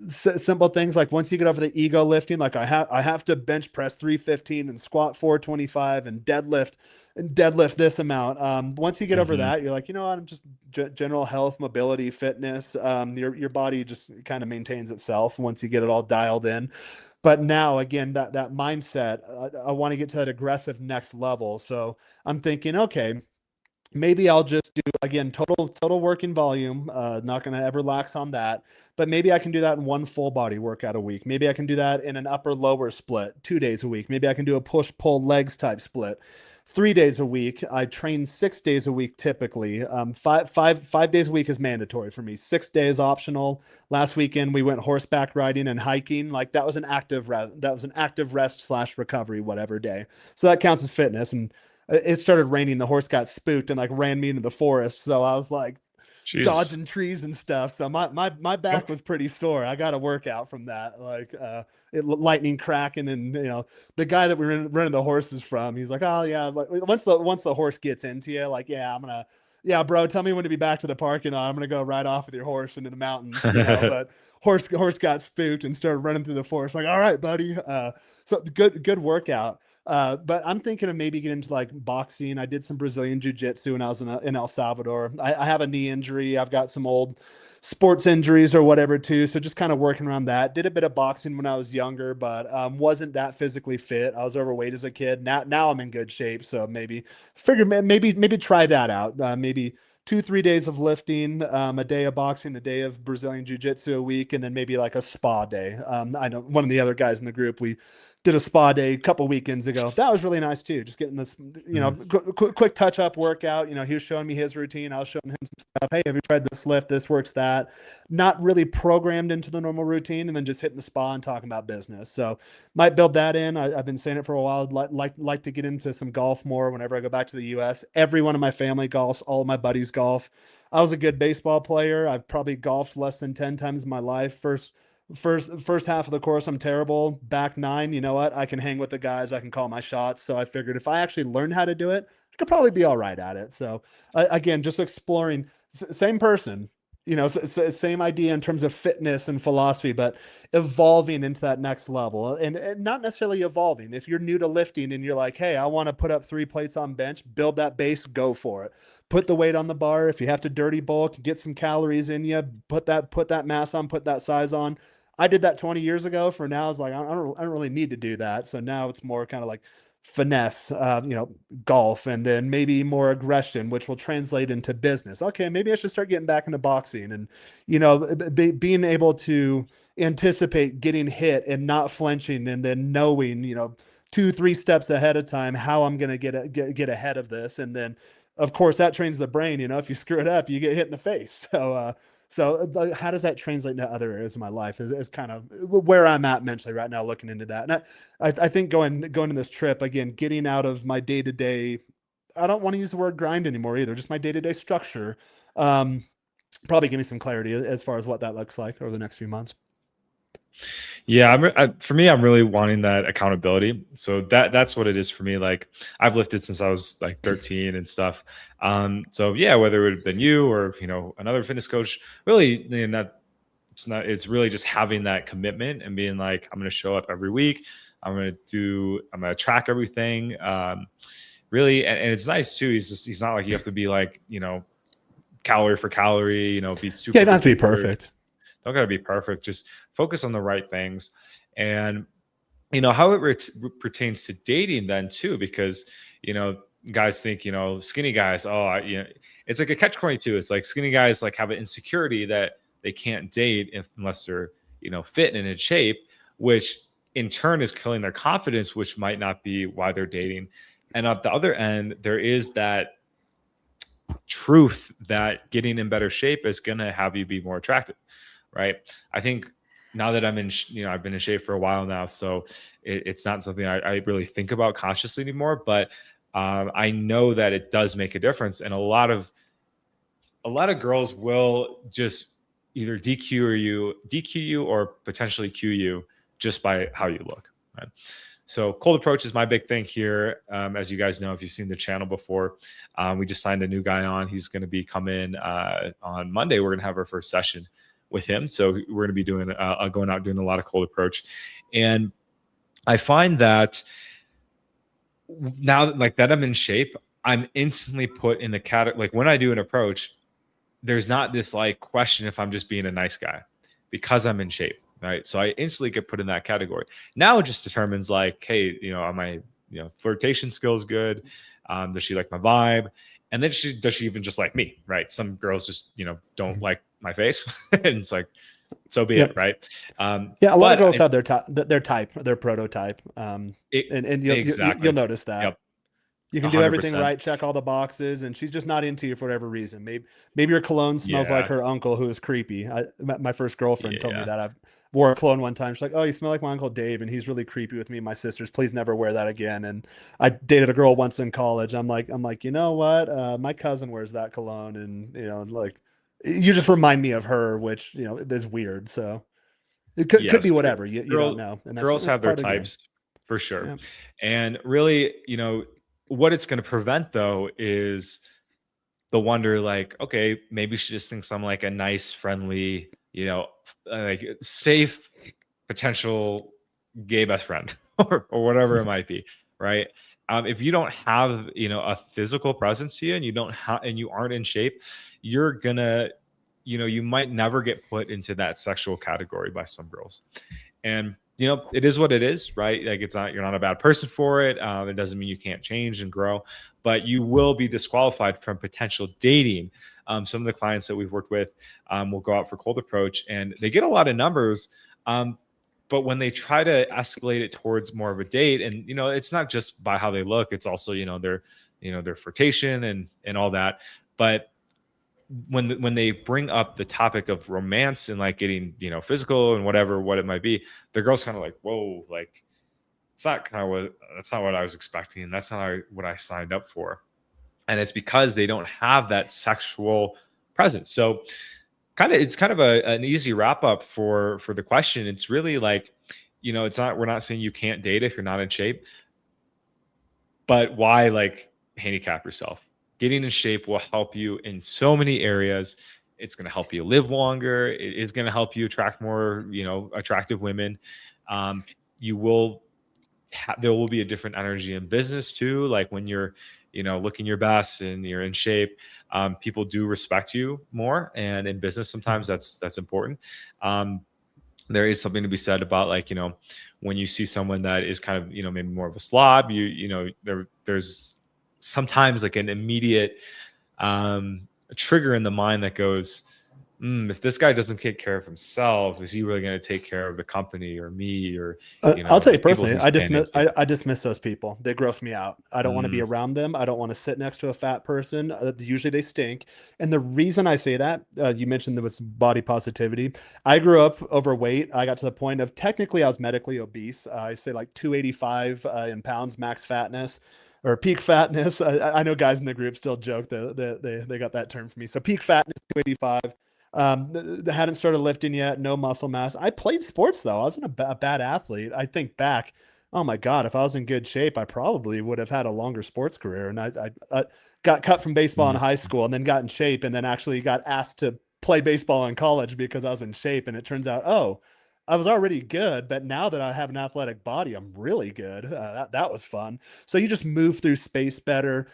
Simple things like once you get over the ego lifting, like I have to bench press 315 and squat 425 and deadlift this amount. Once you get over Hmm. that, you're like, you know what? I'm just general health, mobility, fitness. Your body just kind of maintains itself once you get it all dialed in. But now again, that mindset, I want to get to that aggressive next level. So I'm thinking, okay, maybe I'll just do again total working volume. Not going to ever lax on that, but maybe I can do that in one full body workout a week. Maybe I can do that in an upper lower split 2 days a week. Maybe I can do a push pull legs type split. 3 days a week. I train 6 days a week typically. Five days a week is mandatory for me. 6 days optional. Last weekend we went horseback riding and hiking. Like that was an active rest slash recovery whatever day. So that counts as fitness. And it started raining. The horse got spooked and like ran me into the forest. So I was like Jesus. dodging trees and stuff. So my back was pretty sore. I got a workout from that. Lightning cracking and the guy that we were running the horses from. He's like, oh yeah. Once the horse gets into you, like yeah, yeah, bro. Tell me when to be back to the parking lot. I'm gonna go right off with your horse into the mountains. But horse got spooked and started running through the forest. Like, all right, buddy. So good workout. But I'm thinking of maybe getting into like boxing. I did some Brazilian jiu-jitsu when I was in El Salvador. I have a knee injury. I've got some old sports injuries or whatever too. So just kind of working around that. Did a bit of boxing when I was younger, but wasn't that physically fit. I was overweight as a kid. Now I'm in good shape. So maybe try that out. Maybe 2 3 days of lifting, a day of boxing, a day of Brazilian jiu-jitsu a week, and then maybe like a spa day. I know one of the other guys in the group, we did a spa day a couple weekends ago. That was really nice too. Just getting this, Mhm. quick touch up workout. He was showing me his routine. I was showing him some stuff. Hey, have you tried this lift? This works that. Not really programmed into the normal routine, and then just hitting the spa and talking about business. So might build that in. I've been saying it for a while. I'd like to get into some golf more whenever I go back to the U.S. Every one of my family golfs. All of my buddies golf. I was a good baseball player. I've probably golfed less than 10 times in my life. First half of the course I'm terrible. Back nine, you know what, I can hang with the guys, I can call my shots. So I figured if I actually learned how to do it, I could probably be all right at it. So again, just exploring. Same person, same idea in terms of fitness and philosophy, but evolving into that next level. And not necessarily evolving. If you're new to lifting and you're like, hey, I want to put up 3 plates on bench, build that base, go for it. Put the weight on the bar. If you have to dirty bulk, get some calories in you, put that mass on, put that size on. I did that 20 years ago. For now, it's like I don't really need to do that. So now it's more kind of like finesse, golf, and then maybe more aggression, which will translate into business. Okay, maybe I should start getting back into boxing, and being able to anticipate getting hit and not flinching, and then knowing, 2 3 steps ahead of time how I'm going to get ahead of this, and then of course that trains the brain. If you screw it up, you get hit in the face. So how does that translate into other areas of my life is kind of where I'm at mentally right now, looking into that. And I think going on this trip again, getting out of my day to day. I don't want to use the word grind anymore either. Just my day to day structure. Um, Probably give me some clarity as far as what that looks like over the next few months. Yeah, for me, I'm really wanting that accountability. So that's what it is for me. Like I've lifted since I was like 13 and stuff. So yeah, whether it would have been you or another fitness coach, really, it's really just having that commitment and being like, I'm going to show up every week. I'm going to track everything. Really, and it's nice too. He's not like you have to be like calorie for calorie. Be Yeah, you super don't have to be particular. perfect. Don't gotta be perfect. Just focus on the right things, and how it pertains to dating then too, because you know guys think skinny guys. Oh, it's like a catch 22. It's like skinny guys like have an insecurity that they can't date unless they're fit and in shape, which in turn is killing their confidence, which might not be why they're dating. And at the other end, there is that truth that getting in better shape is going to have you be more attractive, right? I think now that I've been in shape for a while now, so it's not something I really think about consciously anymore. But I know that it does make a difference, and a lot of girls will just either DQ you, or potentially Q you just by how you look. Right? So cold approach is my big thing here. As you guys know, if you've seen the channel before, we just signed a new guy on. He's going to be coming on Monday. We're going to have our first session with him. So we're going to be doing going out doing a lot of cold approach, and I find that now, like that I'm in shape, I'm instantly put in the category. Like when I do an approach, there's not this like question if I'm just being a nice guy because I'm in shape, right? So I instantly get put in that category. Now it just determines like, hey, am my flirtation skills good? Does she like my vibe? And then does she even just like me, right? Some girls just don't like my face, and it's like, so be it, Yep. right? Yeah, a lot of But girls have their type, their prototype, it and you'll exactly, notice that. yep, You can do everything 100%, right, check all the boxes, and she's just not into you for whatever reason. Maybe your cologne smells like yeah, her uncle, who is creepy. My first girlfriend told me yeah, that. I wore a cologne one time. She's like, "Oh, you smell like my uncle Dave, and he's really creepy with me and my sisters. Please never wear that again." And I dated a girl once in college. I'm like, you know what? My cousin wears that cologne, and like you just remind me of her, which is weird. So it could be yes. whatever. You don't know, and Girls that's have their part of the game. types for sure. Yeah. And really, what it's going to prevent though is the wonder, like, okay, maybe she just thinks I'm like a nice, friendly, like safe potential gay best friend, or whatever it might be, right? If you don't have a physical presence to you, and you aren't in shape, you're gonna you might never get put into that sexual category by some girls. And it is what it is, right? Like you're not a bad person for it. It doesn't mean you can't change and grow, but you will be disqualified from potential dating. Some of the clients that we've worked with will go out for cold approach, and they get a lot of numbers. But when they try to escalate it towards more of a date, and it's not just by how they look, it's also their flirtation and all that. But when they bring up the topic of romance and like getting physical and what it might be, the girl's kind of like, whoa, like that's not what I was expecting, that's not what I signed up for. And it's because they don't have that sexual presence. So it's kind of an easy wrap up for the question. It's really like, we're not saying you can't date if you're not in shape, but why like handicap yourself? Getting in shape will help you in so many areas. It's going to help you live longer. It is going to help you attract more, attractive women. You will there will be a different energy in business too. Like when you're, looking your best and you're in shape, people do respect you more. And in business, sometimes that's important. Um, there is something to be said about like when you see someone that is kind of maybe more of a slob, there's sometimes like an immediate trigger in the mind that goes, if this guy doesn't take care of himself, is he really going to take care of the company or me or I'll tell you the people personally, he's managing? I dismiss those people. They gross me out. I don't want to be Mm, around them. I don't want to sit next to a fat person. Usually they stink. And the reason I say that, you mentioned there was body positivity. I grew up overweight. I got to the point of technically I was medically obese. I say like 285 in pounds max fatness or peak fatness. I know guys in the group still joke that they got that term for me. So peak fatness, 285. Hadn't started lifting yet, no muscle mass. I played sports though. I wasn't a bad athlete. I think back, oh my God, if I was in good shape, I probably would have had a longer sports career. And I got cut from baseball in Mhm. high school and then got in shape and then actually got asked to play baseball in college because I was in shape. And it turns out, oh, I was already good, but now that I have an athletic body, I'm really good. That was fun. So you just move through space better.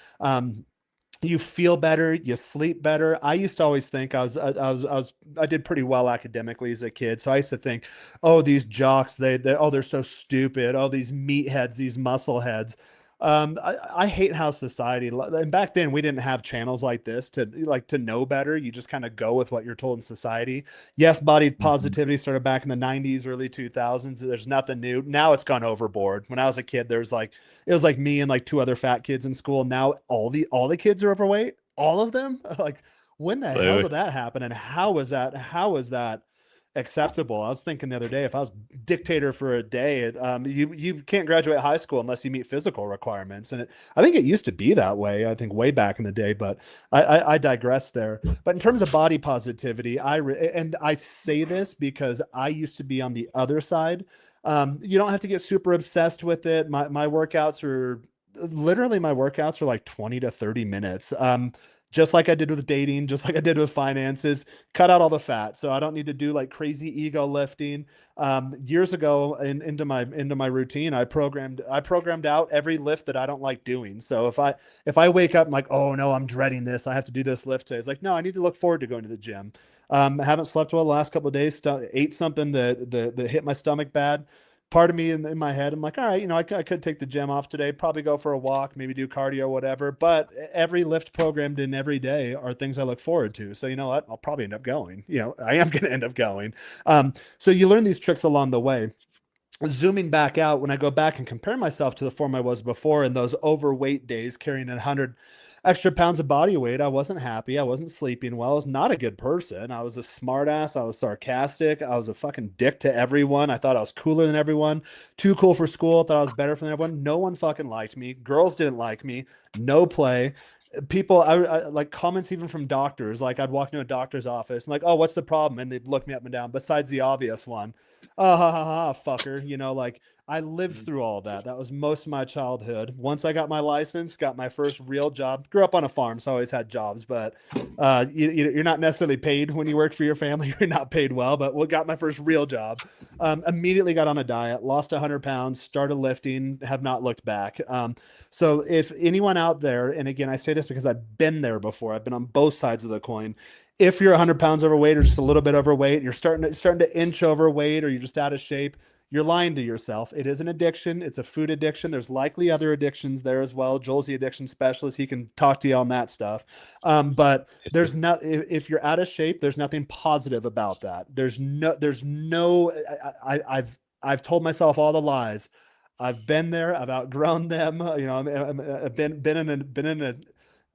You feel better, you sleep better. I used to always think I did pretty well academically as a kid. So I used to think, oh, these jocks, they're so stupid. Oh, these meatheads, these muscle heads. I hate how society, and back then we didn't have channels like this to know better. You just kind of go with what you're told in society. Yes, body Mhm. positivity started back in the 90s, early 2000s. There's nothing new. Now it's gone overboard. When I was a kid, there's like it was like me and like two other fat kids in school. Now all the kids are overweight, all of them. Like, when the hell Literally. did that happen? And how is that acceptable? I was thinking the other day, if I was dictator for a day, you can't graduate high school unless you meet physical requirements. And I think it used to be that way. I think way back in the day, but I digress there. But in terms of body positivity, and I say this because I used to be on the other side. You don't have to get super obsessed with it. My workouts are like 20 to 30 minutes. Just like I did with dating, just like I did with finances, cut out all the fat. So I don't need to do like crazy ego lifting. Years ago into my routine, I programmed out every lift that I don't like doing. So if I wake up and like, oh no, I'm dreading this, I have to do this lift today. It's like, no, I need to look forward to going to the gym. I haven't slept well the last couple of days. Ate something that hit my stomach bad. Part of me in my head, I'm like, all right, I could take the gym off today, probably go for a walk, maybe do cardio, whatever. But every lift programmed in every day are things I look forward to. So you know what? I'll probably end up going. I am going to end up going. So you learn these tricks along the way. Zooming back out, when I go back and compare myself to the form I was before in those overweight days, carrying 100 extra pounds of body weight, I wasn't happy. I wasn't sleeping well. I was not a good person. I was a smartass. I was sarcastic. I was a fucking dick to everyone. I thought I was cooler than everyone. Too cool for school. Thought I was better than everyone. No one fucking liked me. Girls didn't like me. No play. People, I like comments even from doctors. Like, I'd walk into a doctor's office and like, oh, what's the problem? And they'd look me up and down. Besides the obvious one, oh, ha ha ha, fucker. Like, I lived Mhm. through all of that. That was most of my childhood. Once I got my license, got my first real job. Grew up on a farm, so I always had jobs. But you're not necessarily paid when you work for your family. You're not paid well. But what got my first real job? Immediately got on a diet, lost 100 pounds, started lifting, have not looked back. So if anyone out there, and again, I say this because I've been there before. I've been on both sides of the coin. If you're 100 pounds overweight or just a little bit overweight, and you're starting to inch overweight, or you're just out of shape, you're lying to yourself. It is an addiction. It's a food addiction. There's likely other addictions there as well. Joel's the addiction specialist. He can talk to you on that stuff. But Yes, sir. there's not, if you're out of shape, there's nothing positive about that. There's no, I've told myself all the lies. I've been there. I've outgrown them. I've been in a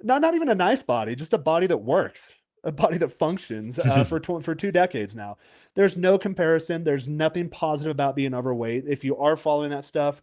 not even a nice body, just a body that works, a body that functions for 2 decades now. There's no comparison. There's nothing positive about being overweight. If you are following that stuff,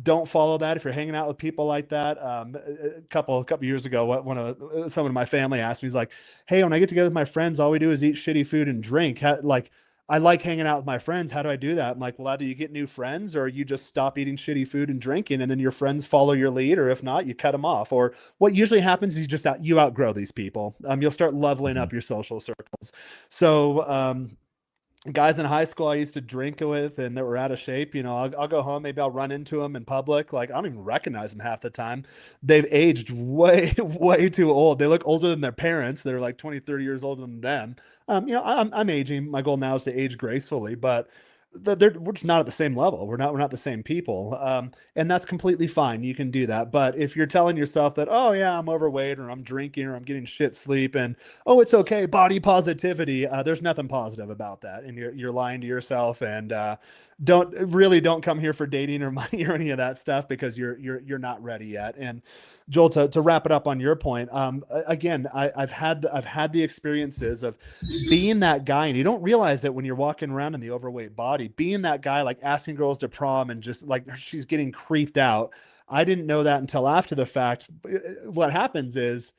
don't follow that. If you're hanging out with people like that, a couple years ago, someone in my family asked me, he's like, "Hey, when I get together with my friends, all we do is eat shitty food and drink. Like, I like hanging out with my friends. How do I do that?" I'm like, "Well, either you get new friends or you just stop eating shitty food and drinking, and then your friends follow your lead, or if not, you cut them off. Or what usually happens is you outgrow these people. You'll start leveling Mhm. up your social circles. So, guys in high school I used to drink with and that were out of shape, I'll go home, maybe I'll run into them in public. Like, I don't even recognize them half the time. They've aged way, way too old. They look older than their parents. They're like 20, 30 years older than them. I'm aging. My goal now is to age gracefully, but we're just not at the same level. We're not the same people. And that's completely fine. You can do that. But if you're telling yourself that, oh yeah, I'm overweight or I'm drinking or I'm getting shit sleep and oh, it's okay, body positivity. There's nothing positive about that, and you're lying to yourself. And don't come here for dating or money or any of that stuff because you're not ready yet. And Joel, to wrap it up on your point, again, I've had the experiences of being that guy, and you don't realize it when you're walking around in the overweight body, being that guy like asking girls to prom and just like she's getting creeped out. I didn't know that until after the fact. What happens is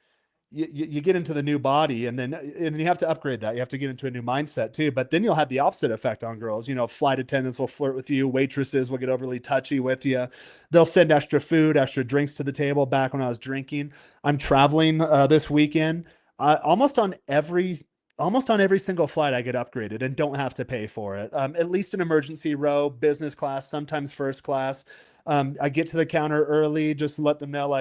you get into the new body, and then you have to upgrade that. You have to get into a new mindset too. But then you'll have the opposite effect on girls. You know, flight attendants will flirt with you, waitresses will get overly touchy with you. They'll send extra food, extra drinks to the table. Back when I was drinking, I'm traveling this weekend. Almost on every single flight, I get upgraded and don't have to pay for it. At least an emergency row, business class, sometimes first class. I get to the counter early, just to let them know,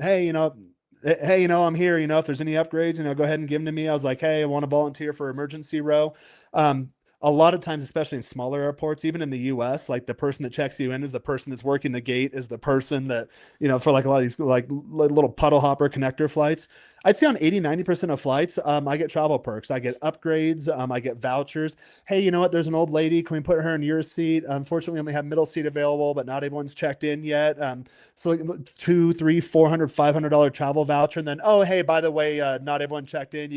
hey, I'm here. If there's any upgrades, go ahead and give them to me. I was like, hey, I want to volunteer for emergency row. Um, a lot of times, especially in smaller airports, even in the US, like the person that checks you in is the person that's working the gate, is the person that, for like a lot of these like little puddle hopper connector flights. I'd say on 80-90% of flights, I get travel perks. I get upgrades. I get vouchers. Hey, you know what? There's an old lady. Can we put her in your seat? Unfortunately, we only have middle seat available, but not everyone's checked in yet. So like two, three, $400, $500 travel voucher. And then, oh, hey, by the way, not everyone checked in. You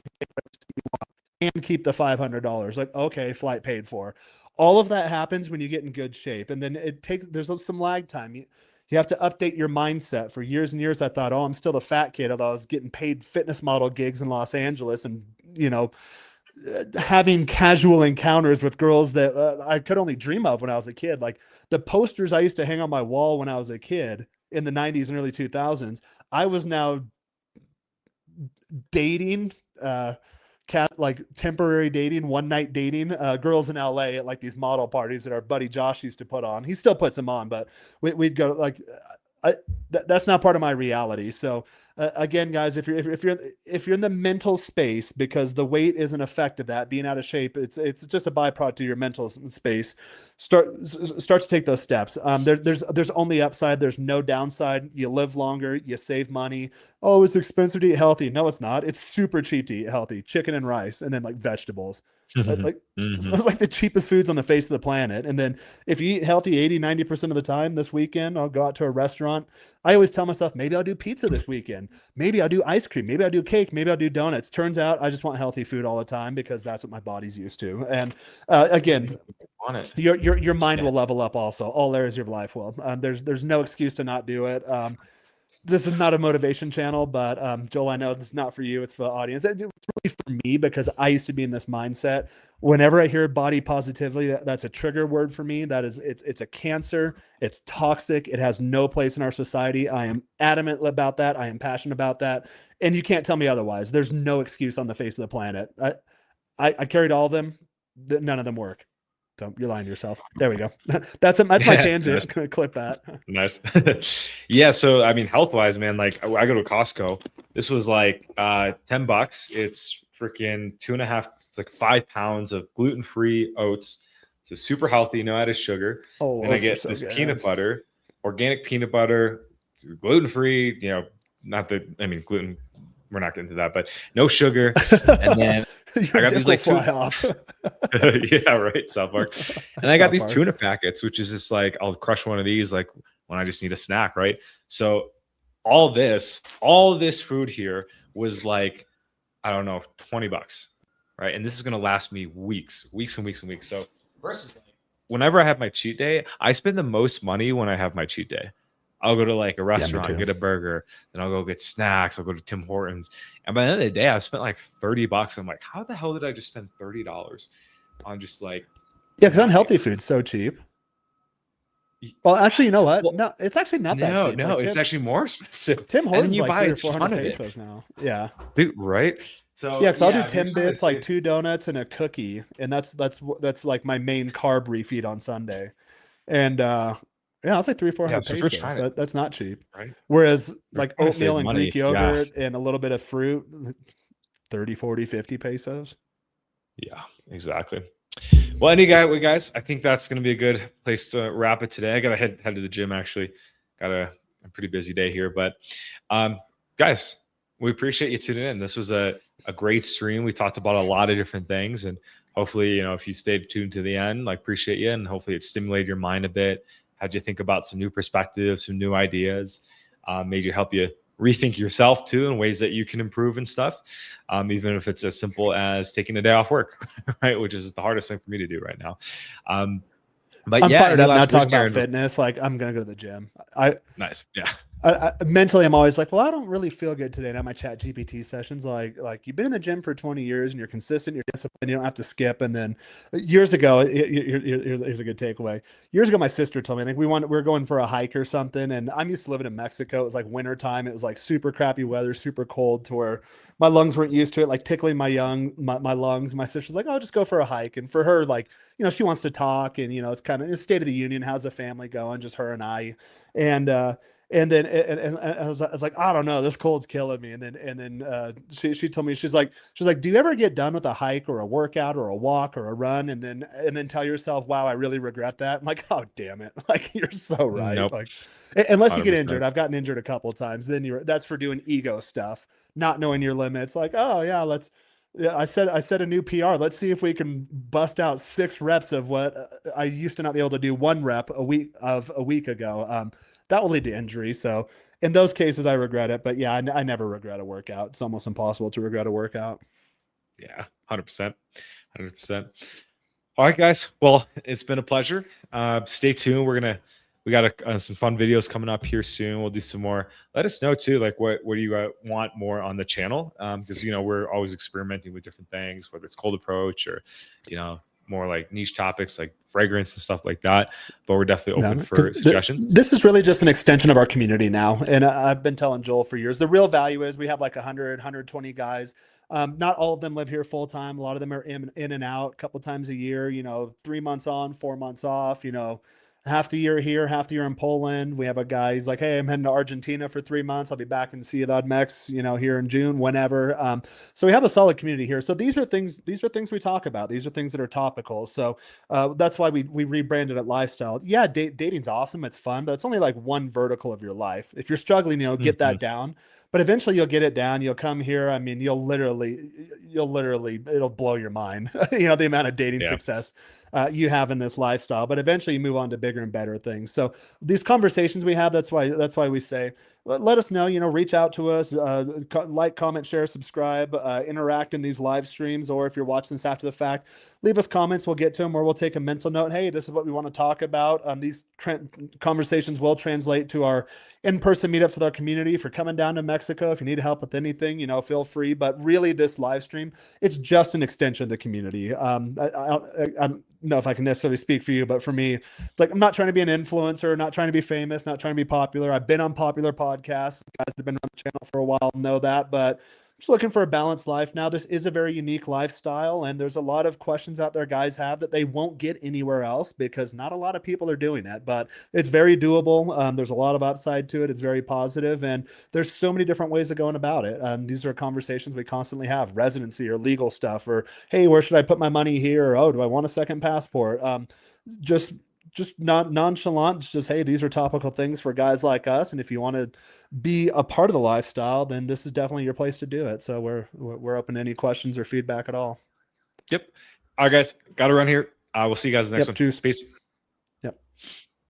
and keep the $500. Like, okay, flight paid for. All of that happens when you get in good shape. And then there's some lag time. You have to update your mindset. For years and years, I thought, oh, I'm still the fat kid, although I was getting paid fitness model gigs in Los Angeles and, having casual encounters with girls that I could only dream of when I was a kid. Like the posters I used to hang on my wall when I was a kid in the 90s and early 2000s, I was now dating, like temporary dating, one night dating girls in LA at like these model parties that our buddy Josh used to put on. He still puts them on, but we'd go like, that's not part of my reality. So again, guys, if you're in the mental space, because the weight is an effect of that being out of shape, it's just a byproduct of your mental space. Start to take those steps. There's only upside. There's no downside. You live longer. You save money. Oh, it's expensive to eat healthy. No, it's not. It's super cheap to eat healthy. Chicken and rice, and then like vegetables. Like it's Mhm. like the cheapest foods on the face of the planet. And then if you eat healthy 80-90% of the time, this weekend I'll go out to a restaurant. I always tell myself, maybe I'll do pizza this weekend. Maybe I'll do ice cream. Maybe I'll do cake. Maybe I'll do donuts. Turns out I just want healthy food all the time because that's what my body's used to. And again, On it. your mind Yeah. will level up also. All areas of your life will. There's no excuse to not do it. This is not a motivation channel, but Joel, I know it's not for you. It's for the audience. It's really for me because I used to be in this mindset. Whenever I hear body positivity, that's a trigger word for me. It's a cancer. It's toxic. It has no place in our society. I am adamant about that. I am passionate about that. And you can't tell me otherwise. There's no excuse on the face of the planet. I carried all of them. None of them work. So you're lying to yourself. There we go. That's my Yeah. tangent. Gonna clip that. Nice. Yeah. So, I mean, health wise, man, like I go to Costco. This was like $10. It's freaking 2.5, it's like 5 pounds of gluten free oats. So super healthy, no added sugar. Oh, And I oats are get so this good. peanut butter, organic peanut butter, gluten free, not that, I mean, gluten, we're not getting to that, but no sugar. And then I Your got these dick will like two. fly off. Yeah, right. South Park. And I got South these Park. tuna packets, which is just like I'll crush one of these like when I just need a snack, right? So all this food here was like, I don't know, $20, right? And this is gonna last me weeks, weeks and weeks and weeks. So versus like whenever I have my cheat day, I spend the most money when I have my cheat day. I'll go to like a Yeah, me restaurant, too. get a burger, then I'll go get snacks. I'll go to Tim Hortons. And by the end of the day, I spent like $30. I'm like, how the hell did I just spend $30 on just like Yeah, because not unhealthy food's so cheap. y- Well, actually, you know what? well, No, it's actually not that no, cheap. no, Like it's actually more expensive. Tim And then Hortons you like buy three a or four ton hundred of it. pesos now. Yeah. Dude, right? So Yeah, because I'll do yeah, if you're 10 trying to bits, like save, two donuts and a cookie, and that's like my main carb refeed on Sunday. And yeah, it's like three, four yeah, hundred so if you're pesos. trying to, That's not cheap. right? Whereas If like you're trying to save oatmeal and money, Greek yeah, yogurt and a little bit of fruit, 30, 40, 50 pesos. yeah, exactly. Well, guys, I think that's gonna be a good place to wrap it today. I gotta head to the gym actually. Got a pretty busy day here, but um, guys, we appreciate you tuning in. This was a great stream. We talked about a lot of different things, and hopefully, if you stayed tuned to the end, like appreciate you, and hopefully it stimulated your mind a bit, had you think about some new perspectives, some new ideas, made you help you rethink yourself too in ways that you can improve and stuff. Even if it's as simple as taking a day off work, right? Which is the hardest thing for me to do right now. But I'm yeah, fired any up now last words, talking about Jared? fitness. Like I'm gonna go to the gym. I Nice. Yeah. Mentally, I'm always like, well, I don't really feel good today. And at my chat GPT sessions, like you've been in the gym for 20 years and you're consistent, you're disciplined, you don't have to skip. And then years ago, here's a good takeaway. Years ago, my sister told me, I think we were going for a hike or something. And I'm used to living in Mexico. It was like winter time. It was like super crappy weather, super cold to where my lungs weren't used to it, like tickling my lungs. My sister's like, oh, just go for a hike. And for her, like, she wants to talk and, it's kind of a state of the union. How's the family going? Just her and I. And, and I was like, I don't know, this cold's killing me. And then she told me, she's like, do you ever get done with a hike or a workout or a walk or a run and then tell yourself, wow, I really regret that? I'm like, oh damn it, like you're so right. Nope. Like unless you get injured, 100%. I've gotten injured a couple of times. Then that's for doing ego stuff, not knowing your limits. Like, oh yeah, yeah, I said a new PR. Let's see if we can bust out 6 reps of what I used to not be able to do 1 rep a week ago. That will lead to injury. So in those cases, I regret it. But yeah, I never regret a workout. It's almost impossible to regret a workout. Yeah, 100%. 100%. All right, guys. Well, it's been a pleasure. Stay tuned. We got some fun videos coming up here soon. We'll do some more. Let us know too, like what do you want more on the channel? Because we're always experimenting with different things, whether it's cold approach or more like niche topics like fragrance and stuff like that. But we're definitely No, open because for suggestions. this is really just an extension of our community now. And I've been telling Joel for years, the real value is we have like 120 guys. Not all of them live here full time. A lot of them are in and out a couple times a year, 3 months on, 4 months off, half the year here, half the year in Poland. We have a guy, he's like, hey, I'm heading to Argentina for 3 months. I'll be back in Ciudad Mex, here in June, whenever. So we have a solid community here. So these are things we talk about. These are things that are topical. So that's why we rebranded it lifestyle. Yeah, dating's awesome. It's fun, but it's only like one vertical of your life. If you're struggling, get Mhm. that down. But eventually you'll get it down. You'll come here. I mean, you'll literally, it'll blow your mind. The amount of dating Yeah. success you have in this lifestyle. But eventually you move on to bigger and better things. So these conversations we have, that's why we say, let us know, reach out to us, like, comment, share, subscribe, interact in these live streams, or if you're watching this after the fact, leave us comments. We'll get to them, or we'll take a mental note. Hey, this is what we want to talk about. These conversations will translate to our in-person meetups with our community. If you're coming down to Mexico, if you need help with anything, feel free. But really, this live stream, it's just an extension of the community. I don't know if I can necessarily speak for you, but for me, it's like I'm not trying to be an influencer, not trying to be famous, not trying to be popular. I've been on popular podcasts. Guys that have been on the channel for a while know that, but I'm just looking for a balanced life now. This is a very unique lifestyle, and there's a lot of questions out there guys have that they won't get anywhere else because not a lot of people are doing that. But it's very doable. There's a lot of upside to it. It's very positive, and there's so many different ways of going about it. These are conversations we constantly have: residency or legal stuff, or hey, where should I put my money here? Or, oh, do I want a second passport? Just not nonchalant. It's just, hey, these are topical things for guys like us, and if you want to be a part of the lifestyle, then this is definitely your place to do it. So we're open to any questions or feedback at all. Yep. All right, guys. Got to run here. We'll see you guys in the next Yep, one. juice. Peace.